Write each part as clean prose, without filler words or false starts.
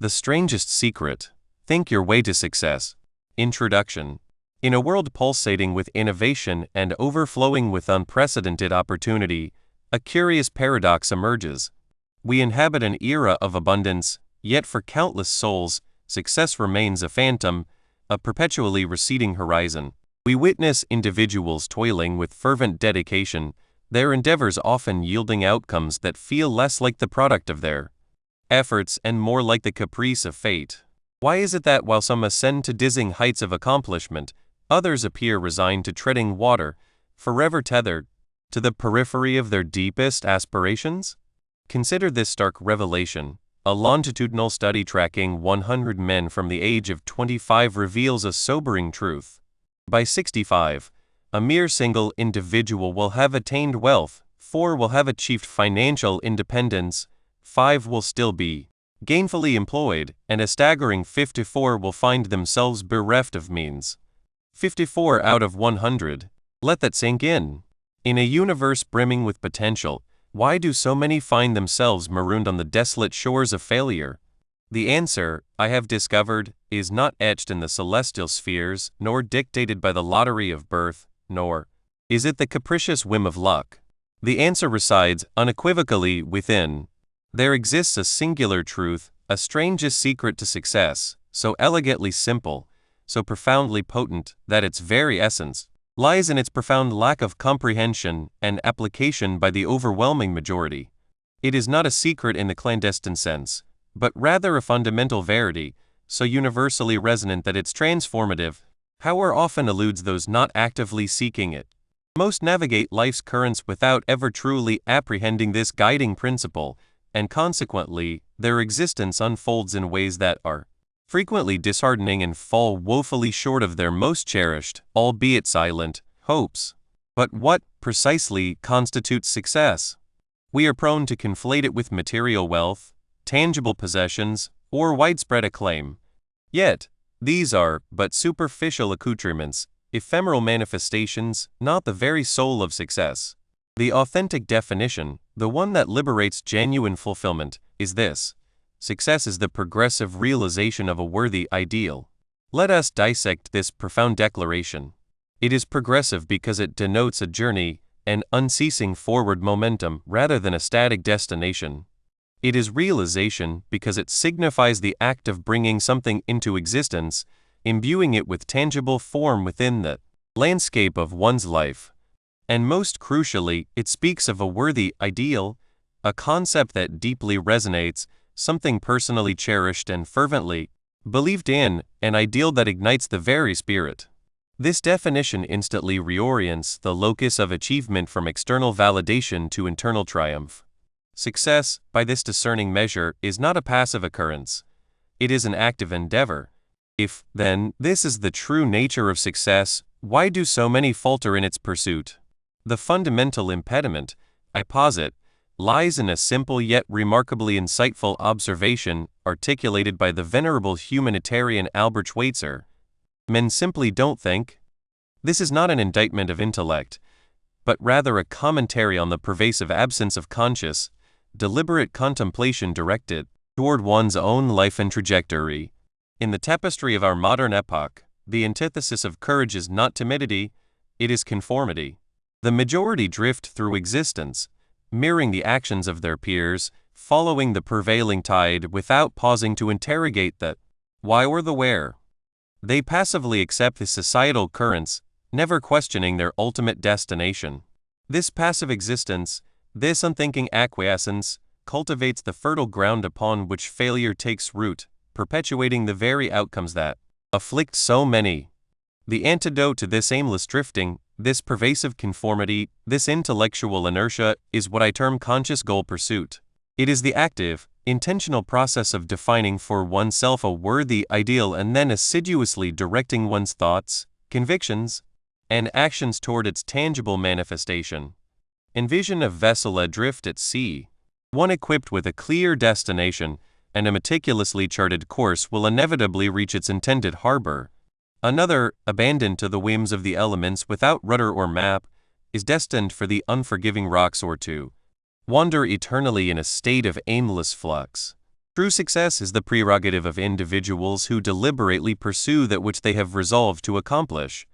The Strangest Secret. Think Your Way to Success. Introduction. In a world pulsating with innovation and overflowing with unprecedented opportunity, a curious paradox emerges. We inhabit an era of abundance, yet for countless souls, success remains a phantom, a perpetually receding horizon. We witness individuals toiling with fervent dedication, their endeavors often yielding outcomes that feel less like the product of their efforts and more like the caprice of fate. Why is it that while some ascend to dizzying heights of accomplishment, others appear resigned to treading water, forever tethered to the periphery of their deepest aspirations? Consider this stark revelation. A longitudinal study tracking 100 men from the age of 25 reveals a sobering truth. By 65, a mere single individual will have attained wealth, 4 will have achieved financial independence, 5 will still be gainfully employed, and a staggering 54 will find themselves bereft of means. 54 out of 100. Let that sink in. In a universe brimming with potential, why do so many find themselves marooned on the desolate shores of failure? The answer, I have discovered, is not etched in the celestial spheres, nor dictated by the lottery of birth, nor is it the capricious whim of luck. The answer resides unequivocally within. There exists a singular truth, a strangest secret to success, so elegantly simple, so profoundly potent, that its very essence lies in its profound lack of comprehension and application by the overwhelming majority. It is not a secret in the clandestine sense, but rather a fundamental verity, so universally resonant that its transformative power often eludes those not actively seeking it. Most navigate life's currents without ever truly apprehending this guiding principle, and consequently, their existence unfolds in ways that are frequently disheartening and fall woefully short of their most cherished, albeit silent, hopes. But what, precisely, constitutes success? We are prone to conflate it with material wealth, tangible possessions, or widespread acclaim. Yet, these are but superficial accoutrements, ephemeral manifestations, not the very soul of success. The authentic definition, the one that liberates genuine fulfillment, is this: success is the progressive realization of a worthy ideal. Let us dissect this profound declaration. It is progressive because it denotes a journey, an unceasing forward momentum rather than a static destination. It is realization because it signifies the act of bringing something into existence, imbuing it with tangible form within the landscape of one's life. And most crucially, it speaks of a worthy ideal, a concept that deeply resonates, something personally cherished and fervently believed in, an ideal that ignites the very spirit. This definition instantly reorients the locus of achievement from external validation to internal triumph. Success, by this discerning measure, is not a passive occurrence. It is an active endeavor. If, then, this is the true nature of success, why do so many falter in its pursuit? The fundamental impediment, I posit, lies in a simple yet remarkably insightful observation articulated by the venerable humanitarian Albert Schweitzer. Men simply don't think. This is not an indictment of intellect, but rather a commentary on the pervasive absence of conscious, deliberate contemplation directed toward one's own life and trajectory. In the tapestry of our modern epoch, the antithesis of courage is not timidity, it is conformity. The majority drift through existence, mirroring the actions of their peers, following the prevailing tide without pausing to interrogate the why or the where. They passively accept the societal currents, never questioning their ultimate destination. This passive existence, this unthinking acquiescence, cultivates the fertile ground upon which failure takes root, perpetuating the very outcomes that afflict so many. The antidote to this aimless drifting, this pervasive conformity, this intellectual inertia, is what I term conscious goal pursuit. It is the active, intentional process of defining for oneself a worthy ideal and then assiduously directing one's thoughts, convictions, and actions toward its tangible manifestation. Envision a vessel adrift at sea. One equipped with a clear destination and a meticulously charted course will inevitably reach its intended harbor. Another, abandoned to the whims of the elements without rudder or map, is destined for the unforgiving rocks or to wander eternally in a state of aimless flux. True success is the prerogative of individuals who deliberately pursue that which they have resolved to accomplish.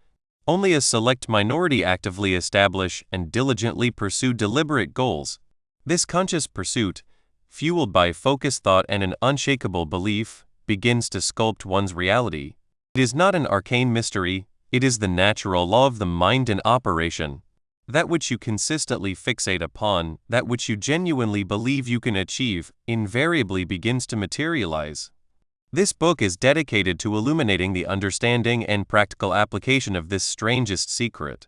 Only a select minority actively establish and diligently pursue deliberate goals. This conscious pursuit, fueled by focused thought and an unshakable belief, begins to sculpt one's reality. It is not an arcane mystery, it is the natural law of the mind in operation. That which you consistently fixate upon, that which you genuinely believe you can achieve, invariably begins to materialize. This book is dedicated to illuminating the understanding and practical application of this strangest secret.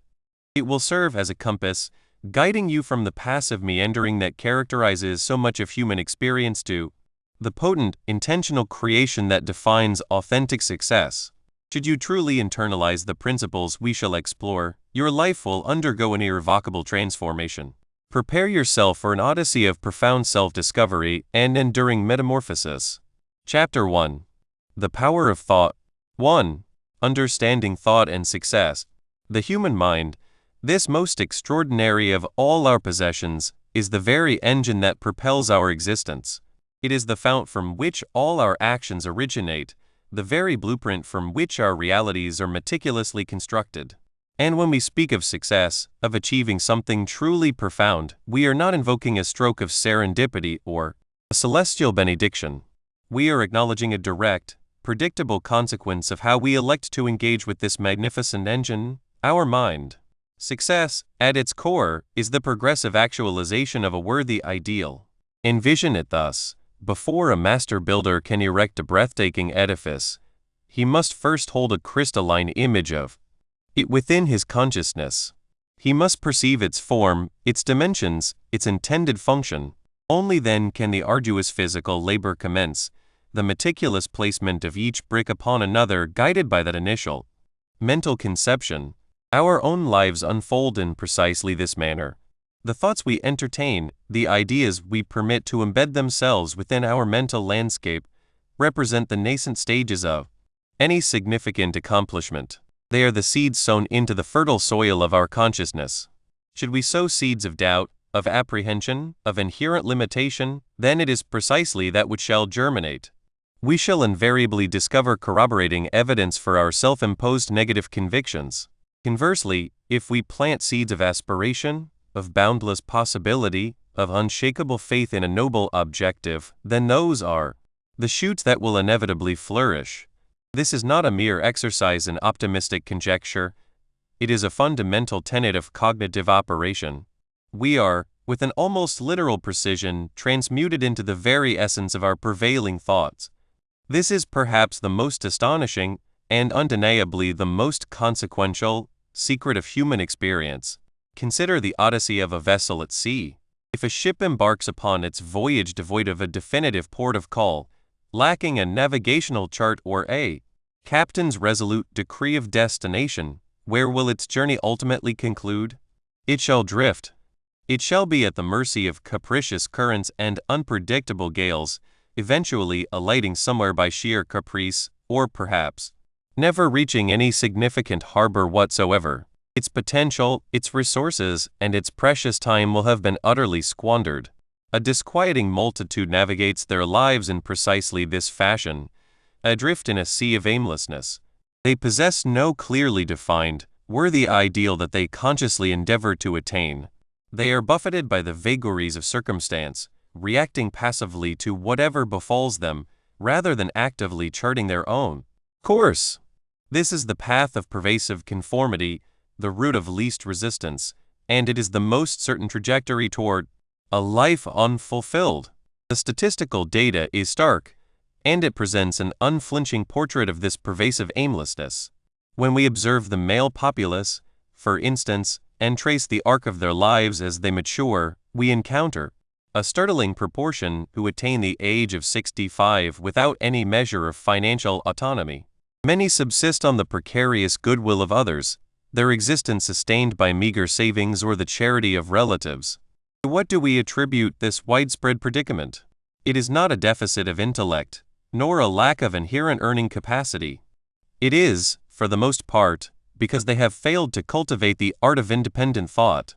It will serve as a compass, guiding you from the passive meandering that characterizes so much of human experience to the potent, intentional creation that defines authentic success. Should you truly internalize the principles we shall explore, your life will undergo an irrevocable transformation. Prepare yourself for an odyssey of profound self-discovery and enduring metamorphosis. Chapter 1. The Power of Thought. 1. Understanding Thought and Success. The human mind, this most extraordinary of all our possessions, is the very engine that propels our existence. It is the fount from which all our actions originate, the very blueprint from which our realities are meticulously constructed. And when we speak of success, of achieving something truly profound, we are not invoking a stroke of serendipity or a celestial benediction. We are acknowledging a direct, predictable consequence of how we elect to engage with this magnificent engine, our mind. Success, at its core, is the progressive actualization of a worthy ideal. Envision it thus. Before a master builder can erect a breathtaking edifice, he must first hold a crystalline image of it within his consciousness. He must perceive its form, its dimensions, its intended function. Only then can the arduous physical labor commence, the meticulous placement of each brick upon another guided by that initial mental conception. Our own lives unfold in precisely this manner. The thoughts we entertain, the ideas we permit to embed themselves within our mental landscape, represent the nascent stages of any significant accomplishment. They are the seeds sown into the fertile soil of our consciousness. Should we sow seeds of doubt, of apprehension, of inherent limitation, then it is precisely that which shall germinate. We shall invariably discover corroborating evidence for our self-imposed negative convictions. Conversely, if we plant seeds of aspiration, of boundless possibility, of unshakable faith in a noble objective, then those are the shoots that will inevitably flourish. This is not a mere exercise in optimistic conjecture. It is a fundamental tenet of cognitive operation. We are, with an almost literal precision, transmuted into the very essence of our prevailing thoughts. This is perhaps the most astonishing, and undeniably the most consequential, secret of human experience. Consider the odyssey of a vessel at sea. If a ship embarks upon its voyage devoid of a definitive port of call, lacking a navigational chart or a captain's resolute decree of destination, where will its journey ultimately conclude? It shall drift. It shall be at the mercy of capricious currents and unpredictable gales, eventually alighting somewhere by sheer caprice, or perhaps never reaching any significant harbor whatsoever. Its potential, its resources, and its precious time will have been utterly squandered. A disquieting multitude navigates their lives in precisely this fashion, adrift in a sea of aimlessness. They possess no clearly defined, worthy ideal that they consciously endeavor to attain. They are buffeted by the vagaries of circumstance, reacting passively to whatever befalls them, rather than actively charting their own course. This is the path of pervasive conformity, the route of least resistance, and it is the most certain trajectory toward a life unfulfilled. The statistical data is stark, and it presents an unflinching portrait of this pervasive aimlessness. When we observe the male populace, for instance, and trace the arc of their lives as they mature, we encounter a startling proportion who attain the age of 65 without any measure of financial autonomy. Many subsist on the precarious goodwill of others, their existence sustained by meager savings or the charity of relatives. To what do we attribute this widespread predicament? It is not a deficit of intellect, nor a lack of inherent earning capacity. It is, for the most part, because they have failed to cultivate the art of independent thought.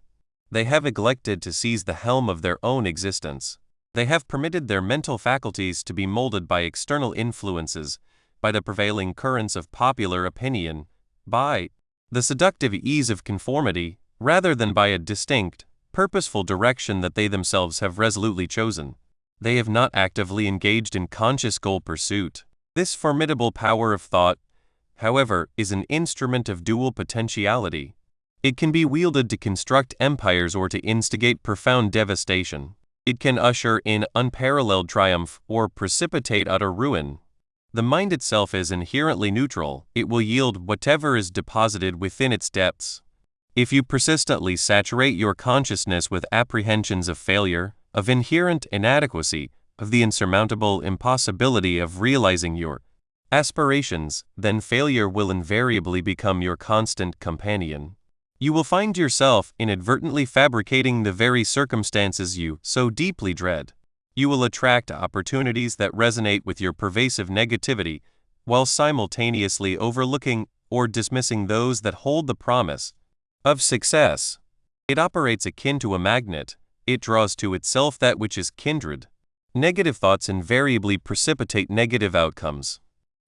They have neglected to seize the helm of their own existence. They have permitted their mental faculties to be molded by external influences, by the prevailing currents of popular opinion, by the seductive ease of conformity, rather than by a distinct, purposeful direction that they themselves have resolutely chosen. They have not actively engaged in conscious goal pursuit. This formidable power of thought, however, is an instrument of dual potentiality. It can be wielded to construct empires or to instigate profound devastation. It can usher in unparalleled triumph or precipitate utter ruin. The mind itself is inherently neutral. It will yield whatever is deposited within its depths. If you persistently saturate your consciousness with apprehensions of failure, of inherent inadequacy, of the insurmountable impossibility of realizing your aspirations, then failure will invariably become your constant companion. You will find yourself inadvertently fabricating the very circumstances you so deeply dread. You will attract opportunities that resonate with your pervasive negativity, while simultaneously overlooking or dismissing those that hold the promise of success. It operates akin to a magnet. It draws to itself that which is kindred. Negative thoughts invariably precipitate negative outcomes.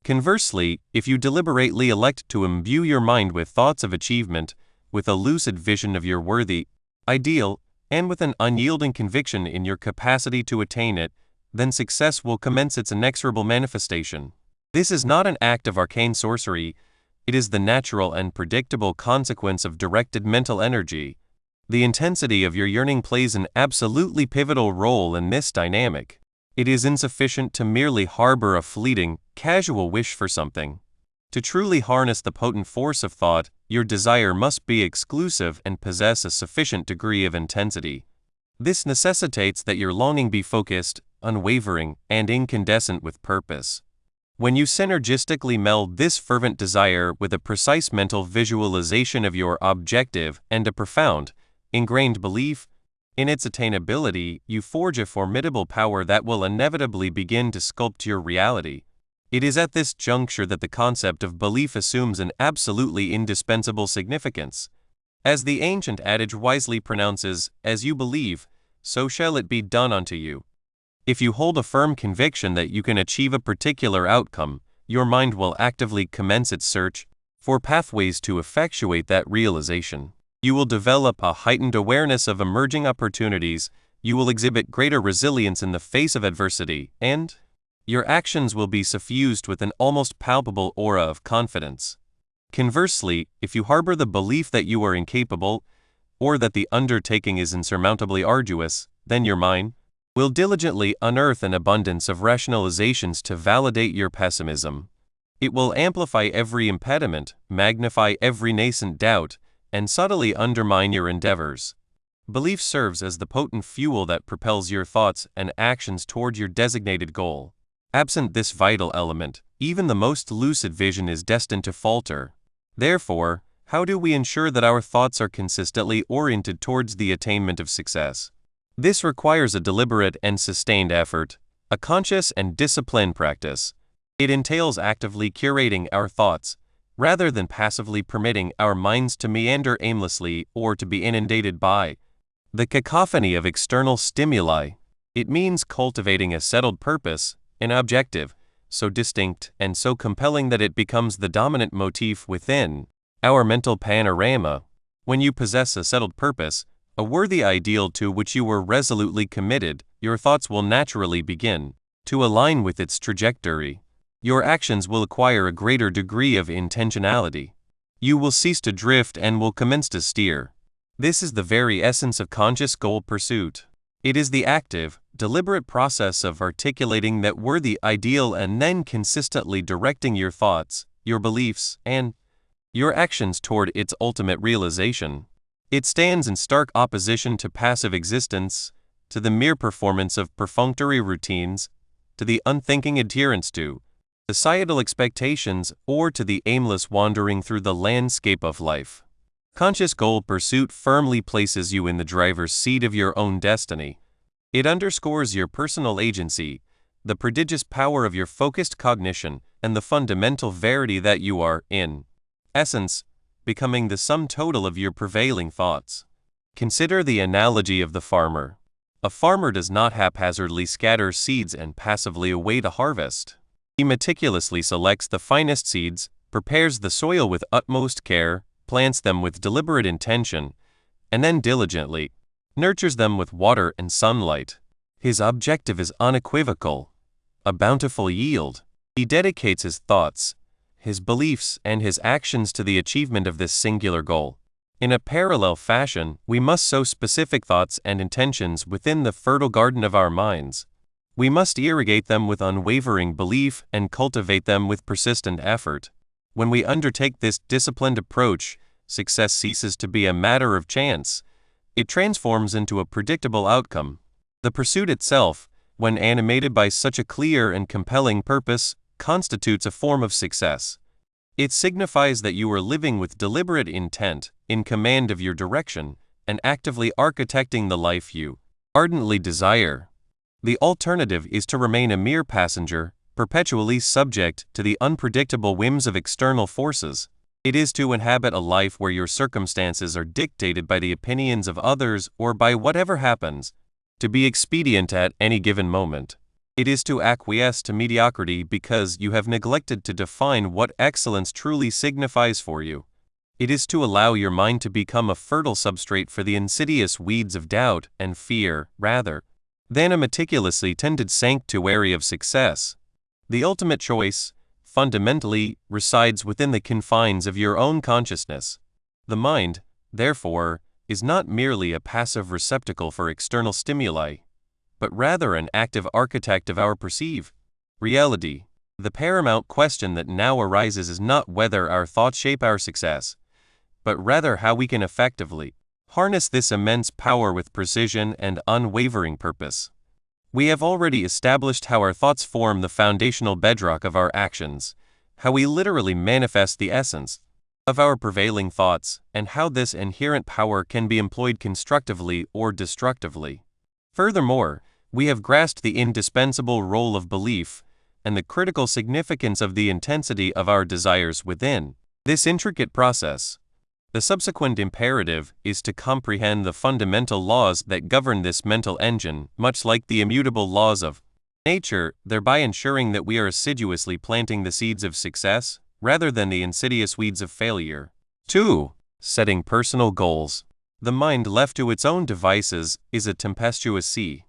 Conversely, if you deliberately elect to imbue your mind with thoughts of achievement, with a lucid vision of your worthy ideal, and with an unyielding conviction in your capacity to attain it, then success will commence its inexorable manifestation. This is not an act of arcane sorcery. It is the natural and predictable consequence of directed mental energy. The intensity of your yearning plays an absolutely pivotal role in this dynamic. It is insufficient to merely harbor a fleeting, casual wish for something. To truly harness the potent force of thought, your desire must be exclusive and possess a sufficient degree of intensity. This necessitates that your longing be focused, unwavering, and incandescent with purpose. When you synergistically meld this fervent desire with a precise mental visualization of your objective and a profound, ingrained belief in its attainability, you forge a formidable power that will inevitably begin to sculpt your reality. It is at this juncture that the concept of belief assumes an absolutely indispensable significance. As the ancient adage wisely pronounces, "As you believe, so shall it be done unto you." If you hold a firm conviction that you can achieve a particular outcome, your mind will actively commence its search for pathways to effectuate that realization. You will develop a heightened awareness of emerging opportunities, you will exhibit greater resilience in the face of adversity, and your actions will be suffused with an almost palpable aura of confidence. Conversely, if you harbor the belief that you are incapable, or that the undertaking is insurmountably arduous, then your mind will diligently unearth an abundance of rationalizations to validate your pessimism. It will amplify every impediment, magnify every nascent doubt, and subtly undermine your endeavors. Belief serves as the potent fuel that propels your thoughts and actions toward your designated goal. Absent this vital element, even the most lucid vision is destined to falter. Therefore, how do we ensure that our thoughts are consistently oriented towards the attainment of success? This requires a deliberate and sustained effort, a conscious and disciplined practice. It entails actively curating our thoughts, rather than passively permitting our minds to meander aimlessly or to be inundated by the cacophony of external stimuli. It means cultivating a settled purpose, an objective, so distinct and so compelling that it becomes the dominant motif within our mental panorama. When you possess a settled purpose, a worthy ideal to which you were resolutely committed, your thoughts will naturally begin to align with its trajectory. Your actions will acquire a greater degree of intentionality. You will cease to drift and will commence to steer. This is the very essence of conscious goal pursuit. It is the active, deliberate process of articulating that worthy ideal and then consistently directing your thoughts, your beliefs, and your actions toward its ultimate realization. It stands in stark opposition to passive existence, to the mere performance of perfunctory routines, to the unthinking adherence to societal expectations, or to the aimless wandering through the landscape of life. Conscious goal pursuit firmly places you in the driver's seat of your own destiny. It underscores your personal agency, the prodigious power of your focused cognition, and the fundamental verity that you are, in essence, becoming the sum total of your prevailing thoughts. Consider the analogy of the farmer. A farmer does not haphazardly scatter seeds and passively await a harvest. He meticulously selects the finest seeds, prepares the soil with utmost care, plants them with deliberate intention, and then diligently nurtures them with water and sunlight. His objective is unequivocal: a bountiful yield. He dedicates his thoughts, his beliefs, and his actions to the achievement of this singular goal. In a parallel fashion, we must sow specific thoughts and intentions within the fertile garden of our minds. We must irrigate them with unwavering belief and cultivate them with persistent effort. When we undertake this disciplined approach, success ceases to be a matter of chance. It transforms into a predictable outcome. The pursuit itself, when animated by such a clear and compelling purpose, constitutes a form of success. It signifies that you are living with deliberate intent, in command of your direction, and actively architecting the life you ardently desire. The alternative is to remain a mere passenger, perpetually subject to the unpredictable whims of external forces. It is to inhabit a life where your circumstances are dictated by the opinions of others or by whatever happens to be expedient at any given moment. It is to acquiesce to mediocrity because you have neglected to define what excellence truly signifies for you. It is to allow your mind to become a fertile substrate for the insidious weeds of doubt and fear, rather than a meticulously tended sanctuary of success. The ultimate choice, fundamentally, resides within the confines of your own consciousness. The mind, therefore, is not merely a passive receptacle for external stimuli, but rather an active architect of our perceived reality. The paramount question that now arises is not whether our thoughts shape our success, but rather how we can effectively harness this immense power with precision and unwavering purpose. We have already established how our thoughts form the foundational bedrock of our actions, how we literally manifest the essence of our prevailing thoughts, and how this inherent power can be employed constructively or destructively. Furthermore, we have grasped the indispensable role of belief and the critical significance of the intensity of our desires within this intricate process. The subsequent imperative is to comprehend the fundamental laws that govern this mental engine, much like the immutable laws of nature, thereby ensuring that we are assiduously planting the seeds of success rather than the insidious weeds of failure. 2. Setting personal goals. The mind left to its own devices is a tempestuous sea.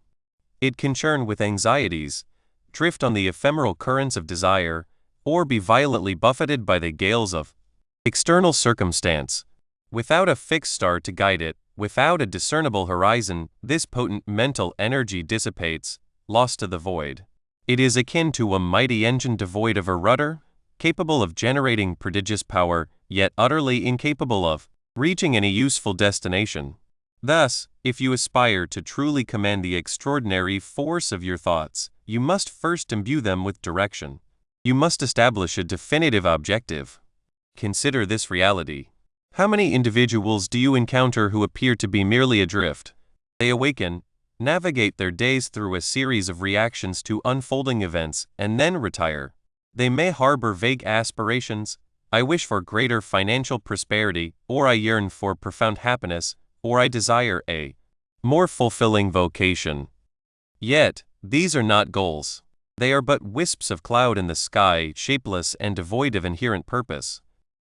It can churn with anxieties, drift on the ephemeral currents of desire, or be violently buffeted by the gales of external circumstance. Without a fixed star to guide it, without a discernible horizon, this potent mental energy dissipates, lost to the void. It is akin to a mighty engine devoid of a rudder, capable of generating prodigious power, yet utterly incapable of reaching any useful destination. Thus, if you aspire to truly command the extraordinary force of your thoughts, you must first imbue them with direction. You must establish a definitive objective. Consider this reality. How many individuals do you encounter who appear to be merely adrift? They awaken, navigate their days through a series of reactions to unfolding events, and then retire. They may harbor vague aspirations: I wish for greater financial prosperity, or I yearn for profound happiness, or I desire a more fulfilling vocation. Yet, these are not goals. They are but wisps of cloud in the sky, shapeless and devoid of inherent purpose.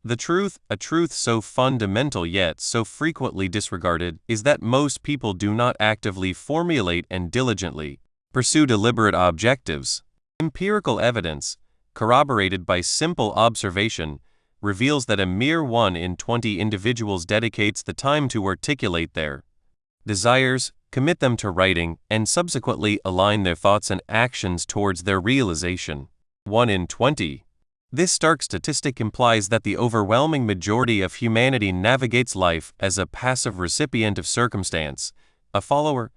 The truth, a truth so fundamental yet so frequently disregarded, is that most people do not actively formulate and diligently pursue deliberate objectives. Empirical evidence, corroborated by simple observation, reveals that a mere 1 in 20 individuals dedicates the time to articulate their desires, commit them to writing, and subsequently align their thoughts and actions towards their realization. 1 in 20. This stark statistic implies that the overwhelming majority of humanity navigates life as a passive recipient of circumstance, a follower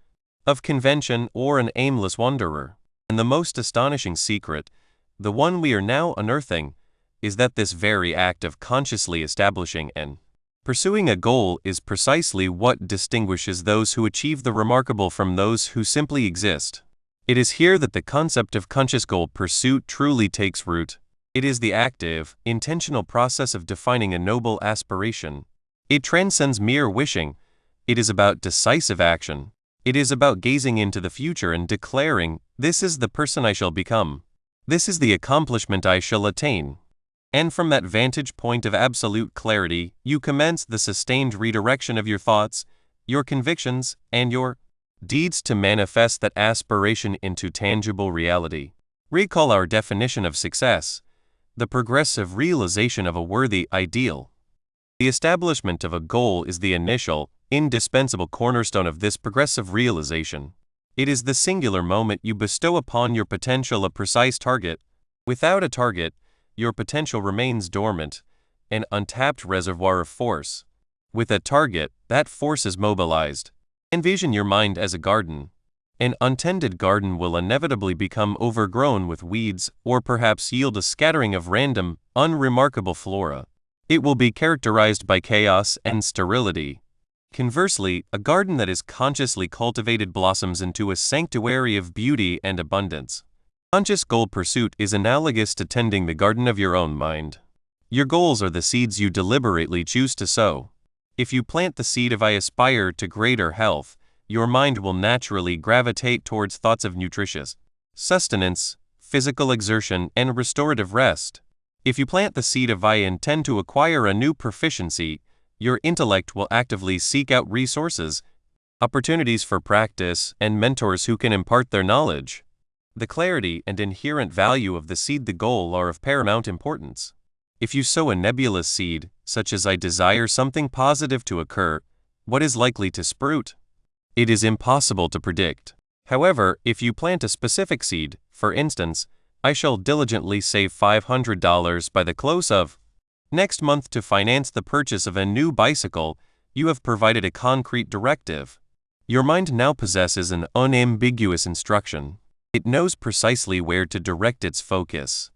of convention, or an aimless wanderer. And the most astonishing secret, the one we are now unearthing, is that this very act of consciously establishing and pursuing a goal is precisely what distinguishes those who achieve the remarkable from those who simply exist. It is here that the concept of conscious goal pursuit truly takes root. It is the active, intentional process of defining a noble aspiration. It transcends mere wishing. It is about decisive action. It is about gazing into the future and declaring, "This is the person I shall become. This is the accomplishment I shall attain." And from that vantage point of absolute clarity, you commence the sustained redirection of your thoughts, your convictions, and your deeds to manifest that aspiration into tangible reality. Recall our definition of success: the progressive realization of a worthy ideal. The establishment of a goal is the initial, indispensable cornerstone of this progressive realization. It is the singular moment you bestow upon your potential a precise target. Without a target, your potential remains dormant, an untapped reservoir of force. With a target, that force is mobilized. Envision your mind as a garden. An untended garden will inevitably become overgrown with weeds or perhaps yield a scattering of random, unremarkable flora. It will be characterized by chaos and sterility. Conversely, a garden that is consciously cultivated blossoms into a sanctuary of beauty and abundance. Conscious goal pursuit is analogous to tending the garden of your own mind. Your goals are the seeds you deliberately choose to sow. If you plant the seed of "I aspire to greater health," your mind will naturally gravitate towards thoughts of nutritious sustenance, physical exertion, and restorative rest. If you plant the seed of "I intend to acquire a new proficiency," your intellect will actively seek out resources, opportunities for practice, and mentors who can impart their knowledge. The clarity and inherent value of the seed, the goal, are of paramount importance. If you sow a nebulous seed, such as "I desire something positive to occur," what is likely to sprout? It is impossible to predict. However, if you plant a specific seed, for instance, "I shall diligently save $500 by the close of next month to finance the purchase of a new bicycle," you have provided a concrete directive. Your mind now possesses an unambiguous instruction. It knows precisely where to direct its focus.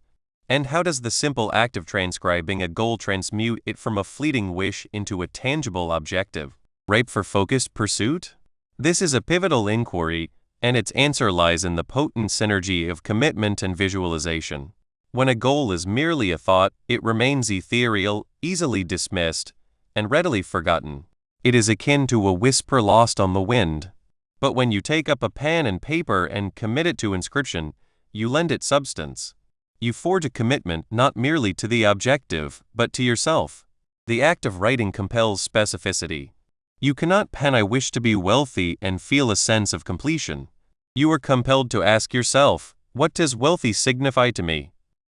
And how does the simple act of transcribing a goal transmute it from a fleeting wish into a tangible objective, ripe for focused pursuit? This is a pivotal inquiry, and its answer lies in the potent synergy of commitment and visualization. When a goal is merely a thought, it remains ethereal, easily dismissed, and readily forgotten. It is akin to a whisper lost on the wind. But when you take up a pen and paper and commit it to inscription, you lend it substance. You forge a commitment not merely to the objective, but to yourself. The act of writing compels specificity. You cannot pen "I wish to be wealthy" and feel a sense of completion. You are compelled to ask yourself, "What does wealthy signify to me?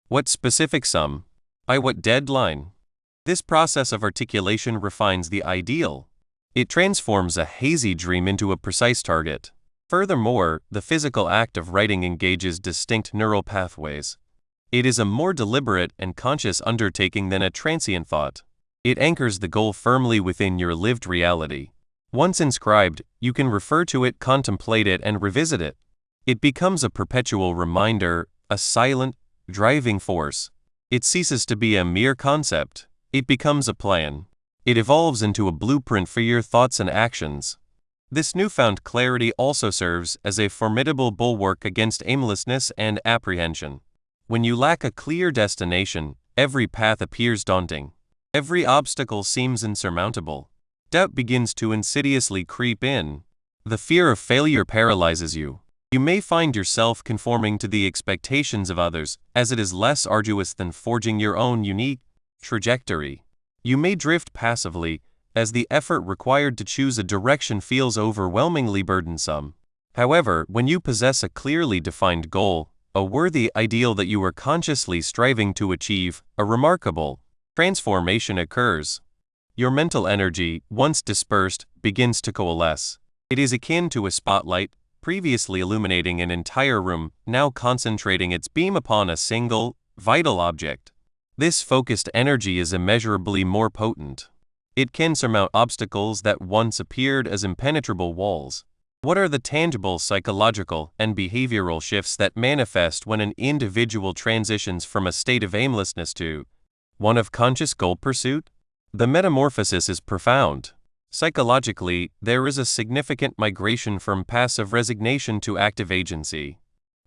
What specific sum? By what deadline?" This process of articulation refines the ideal. It transforms a hazy dream into a precise target. Furthermore, the physical act of writing engages distinct neural pathways. It is a more deliberate and conscious undertaking than a transient thought. It anchors the goal firmly within your lived reality. Once inscribed, you can refer to it, contemplate it, and revisit it. It becomes a perpetual reminder, a silent, driving force. It ceases to be a mere concept. It becomes a plan. It evolves into a blueprint for your thoughts and actions. This newfound clarity also serves as a formidable bulwark against aimlessness and apprehension. When you lack a clear destination, every path appears daunting. Every obstacle seems insurmountable. Doubt begins to insidiously creep in. The fear of failure paralyzes you. You may find yourself conforming to the expectations of others, as it is less arduous than forging your own unique trajectory. You may drift passively, as the effort required to choose a direction feels overwhelmingly burdensome. However, when you possess a clearly defined goal, a worthy ideal that you are consciously striving to achieve, a remarkable transformation occurs. Your mental energy, once dispersed, begins to coalesce. It is akin to a spotlight, previously illuminating an entire room, now concentrating its beam upon a single, vital object. This focused energy is immeasurably more potent. It can surmount obstacles that once appeared as impenetrable walls. What are the tangible psychological and behavioral shifts that manifest when an individual transitions from a state of aimlessness to one of conscious goal pursuit? The metamorphosis is profound. Psychologically, there is a significant migration from passive resignation to active agency.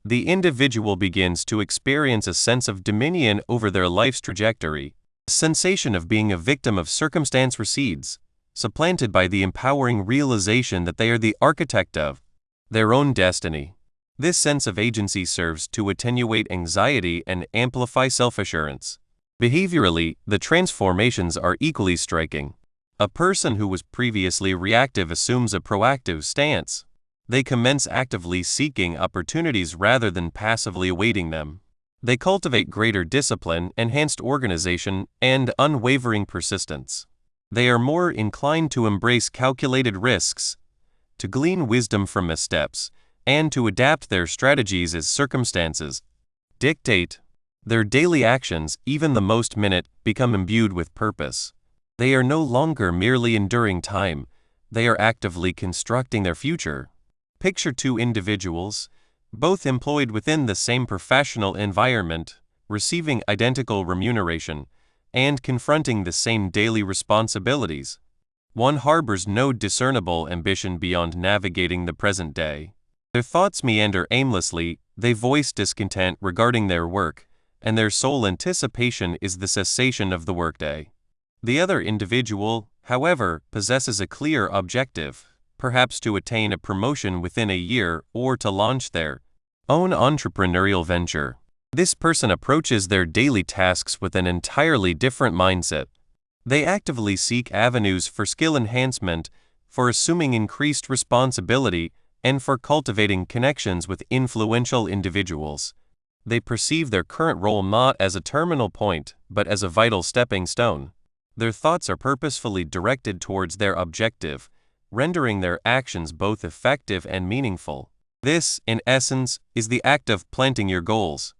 The individual begins to experience a sense of dominion over their life's trajectory. The sensation of being a victim of circumstance recedes. supplanted by the empowering realization that they are the architect of their own destiny. This sense of agency serves to attenuate anxiety and amplify self-assurance. Behaviorally, the transformations are equally striking. A person who was previously reactive assumes a proactive stance. They commence actively seeking opportunities rather than passively awaiting them. They cultivate greater discipline, enhanced organization, and unwavering persistence. They are more inclined to embrace calculated risks, to glean wisdom from missteps, and to adapt their strategies as circumstances dictate. Their daily actions, even the most minute, become imbued with purpose. They are no longer merely enduring time, they are actively constructing their future. Picture two individuals, both employed within the same professional environment, receiving identical remuneration, and confronting the same daily responsibilities. One harbors no discernible ambition beyond navigating the present day. Their thoughts meander aimlessly, they voice discontent regarding their work, and their sole anticipation is the cessation of the workday. The other individual, however, possesses a clear objective, perhaps to attain a promotion within a year or to launch their own entrepreneurial venture. This person approaches their daily tasks with an entirely different mindset. They actively seek avenues for skill enhancement, for assuming increased responsibility, and for cultivating connections with influential individuals. They perceive their current role not as a terminal point, but as a vital stepping stone. Their thoughts are purposefully directed towards their objective, rendering their actions both effective and meaningful. This, in essence, is the act of planting your goals.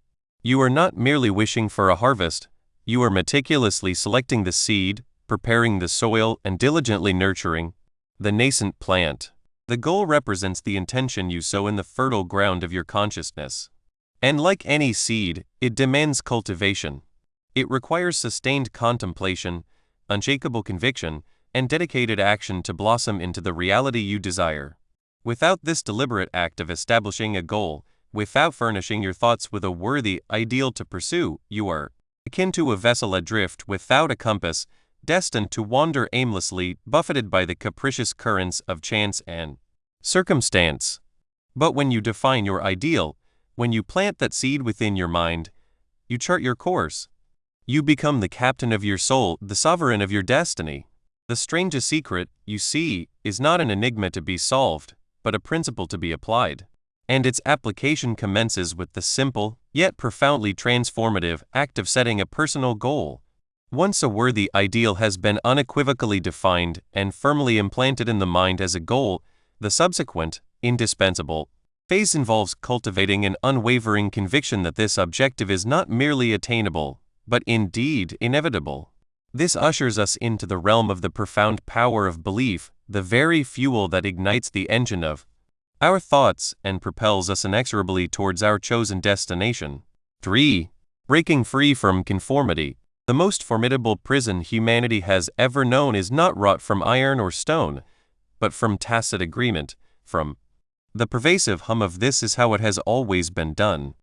You are not merely wishing for a harvest, you are meticulously selecting the seed, preparing the soil, and diligently nurturing the nascent plant. The goal represents the intention you sow in the fertile ground of your consciousness. And like any seed, it demands cultivation. It requires sustained contemplation, unshakable conviction, and dedicated action to blossom into the reality you desire. Without this deliberate act of establishing a goal, without furnishing your thoughts with a worthy ideal to pursue, you are akin to a vessel adrift without a compass, destined to wander aimlessly, buffeted by the capricious currents of chance and circumstance. But when you define your ideal, when you plant that seed within your mind, you chart your course. You become the captain of your soul, the sovereign of your destiny. The strangest secret, you see, is not an enigma to be solved, but a principle to be applied. And its application commences with the simple, yet profoundly transformative, act of setting a personal goal. Once a worthy ideal has been unequivocally defined and firmly implanted in the mind as a goal, the subsequent, indispensable, phase involves cultivating an unwavering conviction that this objective is not merely attainable, but indeed inevitable. This ushers us into the realm of the profound power of belief, the very fuel that ignites the engine of our thoughts and propels us inexorably towards our chosen destination. 3. Breaking free from conformity. The most formidable prison humanity has ever known is not wrought from iron or stone, but from tacit agreement, from the pervasive hum of "this is how it has always been done."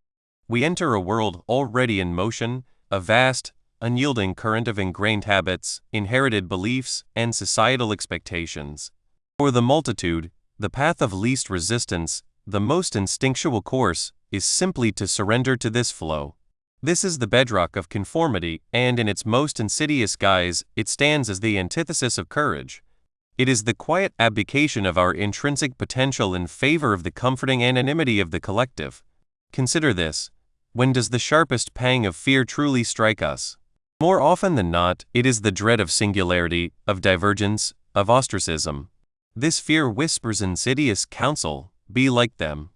We enter a world already in motion, a vast, unyielding current of ingrained habits, inherited beliefs, and societal expectations. For the multitude, the path of least resistance, the most instinctual course, is simply to surrender to this flow. This is the bedrock of conformity, and in its most insidious guise, it stands as the antithesis of courage. It is the quiet abdication of our intrinsic potential in favor of the comforting anonymity of the collective. Consider this. When does the sharpest pang of fear truly strike us? More often than not, it is the dread of singularity, of divergence, of ostracism. This fear whispers insidious counsel: be like them.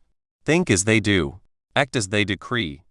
Think as they do. Act as they decree.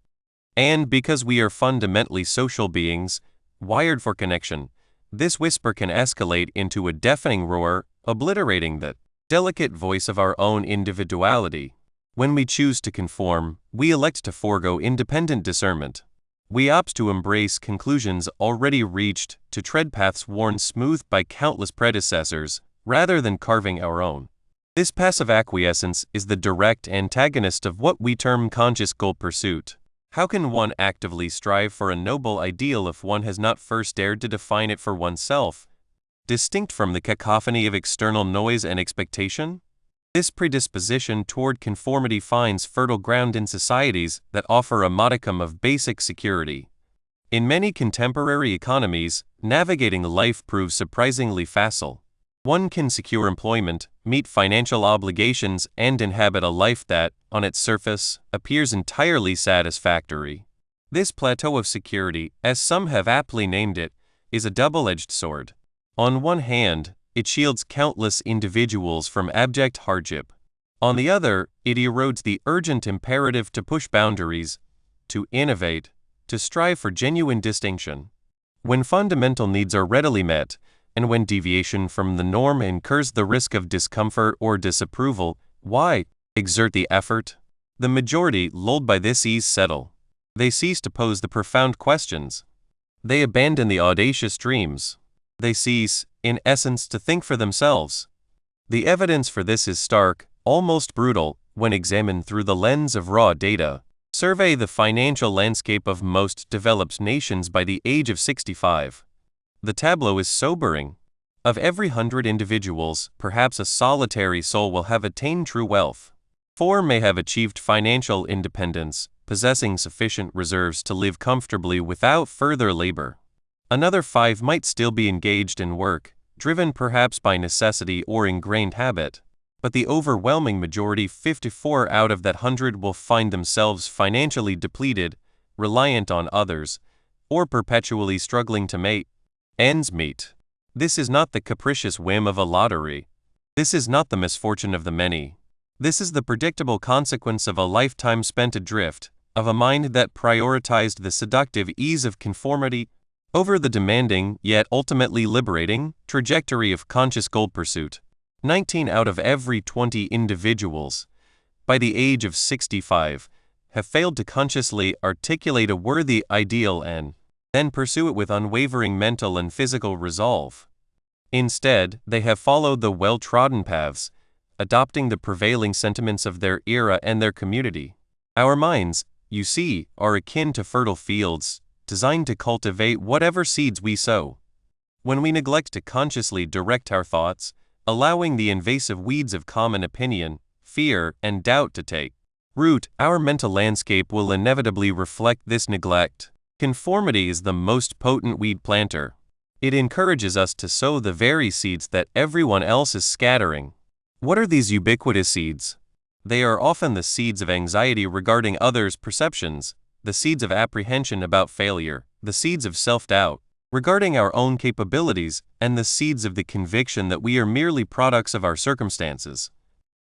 And because we are fundamentally social beings, wired for connection, this whisper can escalate into a deafening roar, obliterating the delicate voice of our own individuality. When we choose to conform, we elect to forego independent discernment. We opt to embrace conclusions already reached, to tread paths worn smooth by countless predecessors, rather than carving our own. This passive acquiescence is the direct antagonist of what we term conscious goal pursuit. How can one actively strive for a noble ideal if one has not first dared to define it for oneself? distinct from the cacophony of external noise and expectation? This predisposition toward conformity finds fertile ground in societies that offer a modicum of basic security. In many contemporary economies, navigating life proves surprisingly facile. One can secure employment, meet financial obligations, and inhabit a life that, on its surface, appears entirely satisfactory. This plateau of security, as some have aptly named it, is a double-edged sword. On one hand, it shields countless individuals from abject hardship. On the other, it erodes the urgent imperative to push boundaries, to innovate, to strive for genuine distinction. When fundamental needs are readily met, and when deviation from the norm incurs the risk of discomfort or disapproval, why exert the effort? The majority, lulled by this ease, settle. They cease to pose the profound questions. They abandon the audacious dreams. They cease, in essence, to think for themselves. The evidence for this is stark, almost brutal, when examined through the lens of raw data. Survey the financial landscape of most developed nations by the age of 65. The tableau is sobering. Of every 100 individuals, perhaps a solitary soul will have attained true wealth. 4 may have achieved financial independence, possessing sufficient reserves to live comfortably without further labor. Another 5 might still be engaged in work, driven perhaps by necessity or ingrained habit. But the overwhelming majority, 54 out of that 100, will find themselves financially depleted, reliant on others, or perpetually struggling to make ends meet. This is not the capricious whim of a lottery. This is not the misfortune of the many. This is the predictable consequence of a lifetime spent adrift, of a mind that prioritized the seductive ease of conformity over the demanding, yet ultimately liberating, trajectory of conscious goal pursuit. 19 out of every 20 individuals, by the age of 65, have failed to consciously articulate a worthy ideal and then pursue it with unwavering mental and physical resolve. Instead, they have followed the well-trodden paths, adopting the prevailing sentiments of their era and their community. Our minds, you see, are akin to fertile fields, designed to cultivate whatever seeds we sow. When we neglect to consciously direct our thoughts, allowing the invasive weeds of common opinion, fear, and doubt to take root, our mental landscape will inevitably reflect this neglect. Conformity is the most potent weed planter. It encourages us to sow the very seeds that everyone else is scattering. What are these ubiquitous seeds? They are often the seeds of anxiety regarding others' perceptions, the seeds of apprehension about failure, the seeds of self-doubt regarding our own capabilities, and the seeds of the conviction that we are merely products of our circumstances.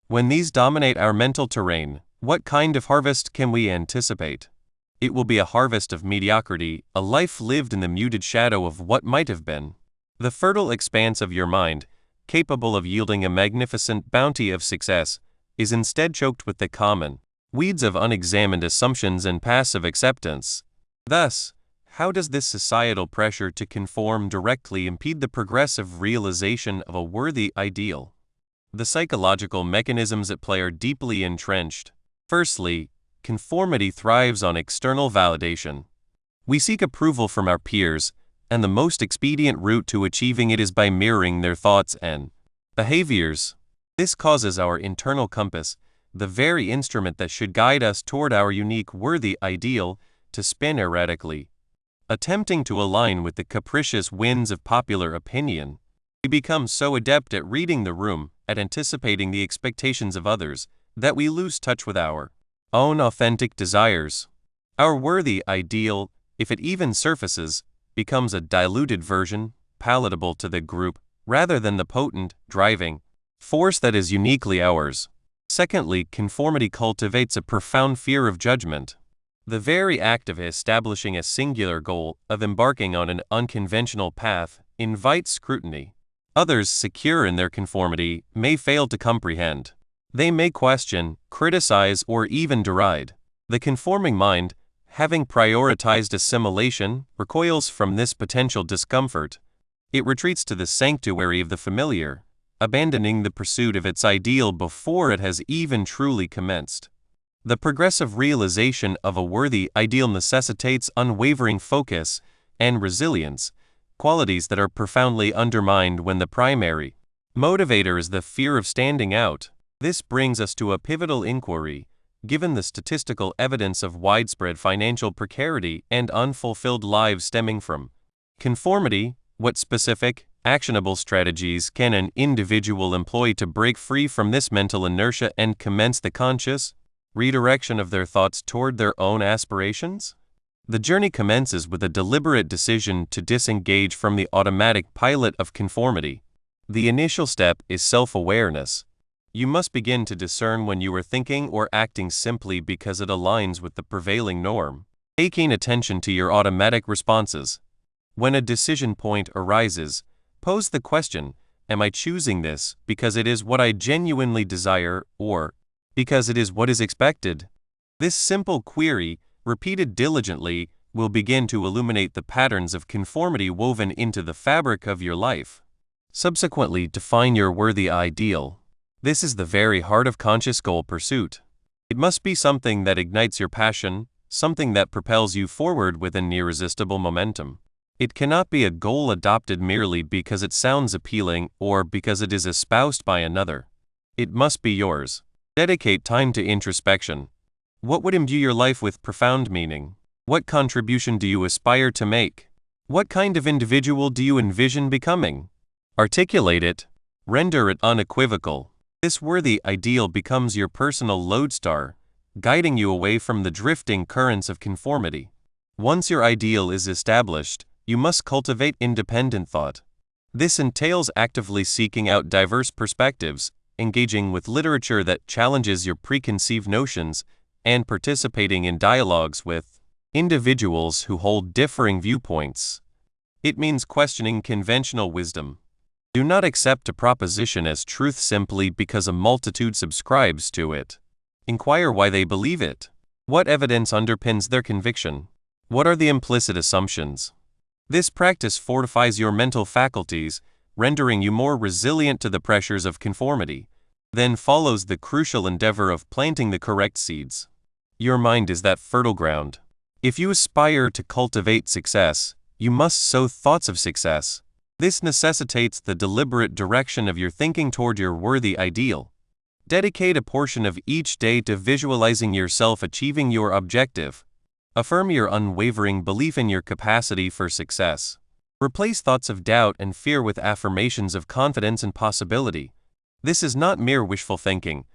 When these dominate our mental terrain, what kind of harvest can we anticipate? It will be a harvest of mediocrity, a life lived in the muted shadow of what might have been. The fertile expanse of your mind, capable of yielding a magnificent bounty of success, is instead choked with the common weeds of unexamined assumptions and passive acceptance. Thus, how does this societal pressure to conform directly impede the progressive realization of a worthy ideal? The psychological mechanisms at play are deeply entrenched. Firstly, conformity thrives on external validation. We seek approval from our peers, and the most expedient route to achieving it is by mirroring their thoughts and behaviors. This causes our internal compass, the very instrument that should guide us toward our unique worthy ideal, to spin erratically. Attempting to align with the capricious winds of popular opinion, we become so adept at reading the room, at anticipating the expectations of others, that we lose touch with our own authentic desires. Our worthy ideal, if it even surfaces, becomes a diluted version, palatable to the group, rather than the potent, driving force that is uniquely ours. Secondly, conformity cultivates a profound fear of judgment. The very act of establishing a singular goal, of embarking on an unconventional path, invites scrutiny. Others, secure in their conformity, may fail to comprehend. They may question, criticize, or even deride. The conforming mind, having prioritized assimilation, recoils from this potential discomfort. It retreats to the sanctuary of the familiar, abandoning the pursuit of its ideal before it has even truly commenced. The progressive realization of a worthy ideal necessitates unwavering focus and resilience, qualities that are profoundly undermined when the primary motivator is the fear of standing out. This brings us to a pivotal inquiry. Given the statistical evidence of widespread financial precarity and unfulfilled lives stemming from conformity, what specific, actionable strategies can an individual employ to break free from this mental inertia and commence the conscious redirection of their thoughts toward their own aspirations? The journey commences with a deliberate decision to disengage from the automatic pilot of conformity. The initial step is self-awareness. You must begin to discern when you are thinking or acting simply because it aligns with the prevailing norm. Pay keen attention to your automatic responses. When a decision point arises, pose the question, am I choosing this because it is what I genuinely desire or because it is what is expected? This simple query, repeated diligently, will begin to illuminate the patterns of conformity woven into the fabric of your life. Subsequently, define your worthy ideal. This is the very heart of conscious goal pursuit. It must be something that ignites your passion, something that propels you forward with an irresistible momentum. It cannot be a goal adopted merely because it sounds appealing or because it is espoused by another. It must be yours. Dedicate time to introspection. What would imbue your life with profound meaning? What contribution do you aspire to make? What kind of individual do you envision becoming? Articulate it. Render it unequivocal. This worthy ideal becomes your personal lodestar, guiding you away from the drifting currents of conformity. Once your ideal is established, you must cultivate independent thought. This entails actively seeking out diverse perspectives, engaging with literature that challenges your preconceived notions, and participating in dialogues with individuals who hold differing viewpoints. It means questioning conventional wisdom. Do not accept a proposition as truth simply because a multitude subscribes to it. Inquire why they believe it. What evidence underpins their conviction? What are the implicit assumptions? This practice fortifies your mental faculties, rendering you more resilient to the pressures of conformity. Then follows the crucial endeavor of planting the correct seeds. Your mind is that fertile ground. If you aspire to cultivate success, you must sow thoughts of success. This necessitates the deliberate direction of your thinking toward your worthy ideal. Dedicate a portion of each day to visualizing yourself achieving your objective. Affirm your unwavering belief in your capacity for success. Replace thoughts of doubt and fear with affirmations of confidence and possibility. This is not mere wishful thinking.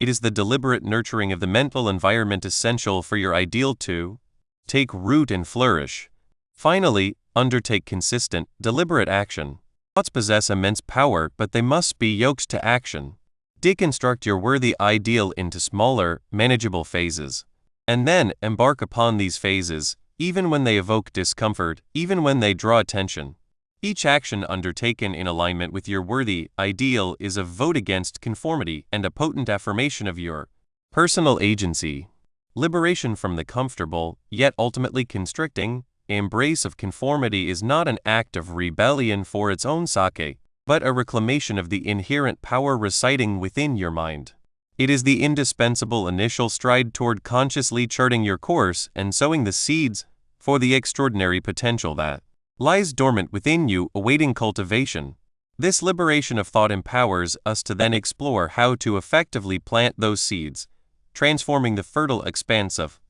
It is the deliberate nurturing of the mental environment essential for your ideal to take root and flourish. Finally, undertake consistent, deliberate action. Thoughts possess immense power, but they must be yoked to action. Deconstruct your worthy ideal into smaller, manageable phases. And then embark upon these phases, even when they evoke discomfort, even when they draw attention. Each action undertaken in alignment with your worthy ideal is a vote against conformity and a potent affirmation of your personal agency. Liberation from the comfortable, yet ultimately constricting, embrace of conformity is not an act of rebellion for its own sake, but a reclamation of the inherent power residing within your mind. It is the indispensable initial stride toward consciously charting your course and sowing the seeds for the extraordinary potential that lies dormant within you, awaiting cultivation. This liberation of thought empowers us to then explore how to effectively plant those seeds, transforming the fertile expanse of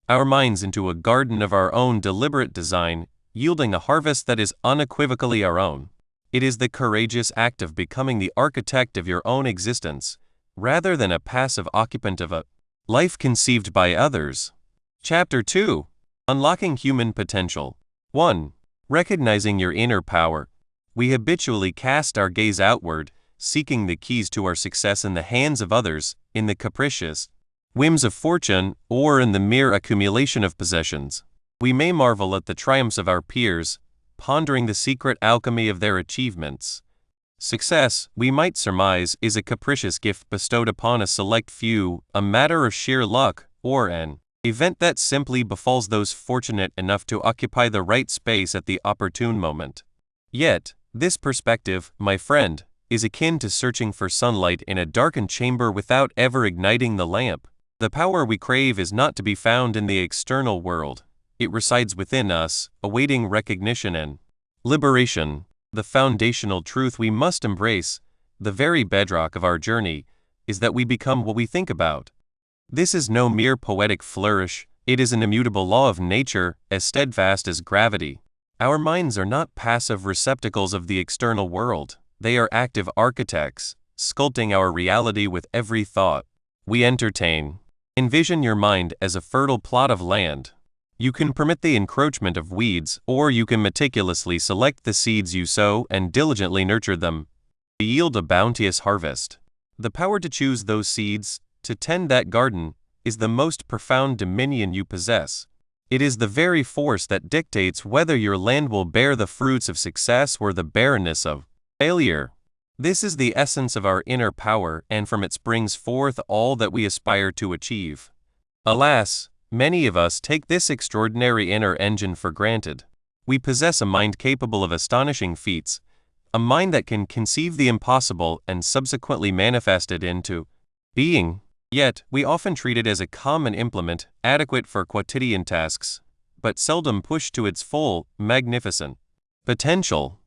our minds into a garden of our own deliberate design, yielding a harvest that is unequivocally our own. It is the courageous act of becoming the architect of your own existence, rather than a passive occupant of a life conceived by others. Chapter 2. Unlocking Human Potential. 1. Recognizing your inner power. We habitually cast our gaze outward, seeking the keys to our success in the hands of others, in the capricious whims of fortune, or in the mere accumulation of possessions. We may marvel at the triumphs of our peers, pondering the secret alchemy of their achievements. Success, we might surmise, is a capricious gift bestowed upon a select few, a matter of sheer luck, or an event that simply befalls those fortunate enough to occupy the right space at the opportune moment. Yet, this perspective, my friend, is akin to searching for sunlight in a darkened chamber without ever igniting the lamp. The power we crave is not to be found in the external world. It resides within us, awaiting recognition and Liberation, the foundational truth we must embrace, the very bedrock of our journey, is that we become what we think about. This is no mere poetic flourish, it is an immutable law of nature, as steadfast as gravity. Our minds are not passive receptacles of the external world, they are active architects, sculpting our reality with every thought we entertain. Envision your mind as a fertile plot of land. You can permit the encroachment of weeds, or you can meticulously select the seeds you sow and diligently nurture them to yield a bounteous harvest. The power to choose those seeds, to tend that garden, is the most profound dominion you possess. It is the very force that dictates whether your land will bear the fruits of success or the barrenness of failure. This is the essence of our inner power, and from it springs forth all that we aspire to achieve. Alas, many of us take this extraordinary inner engine for granted. We possess a mind capable of astonishing feats, a mind that can conceive the impossible and subsequently manifest it into being. Yet, we often treat it as a common implement, adequate for quotidian tasks, but seldom pushed to its full, magnificent potential.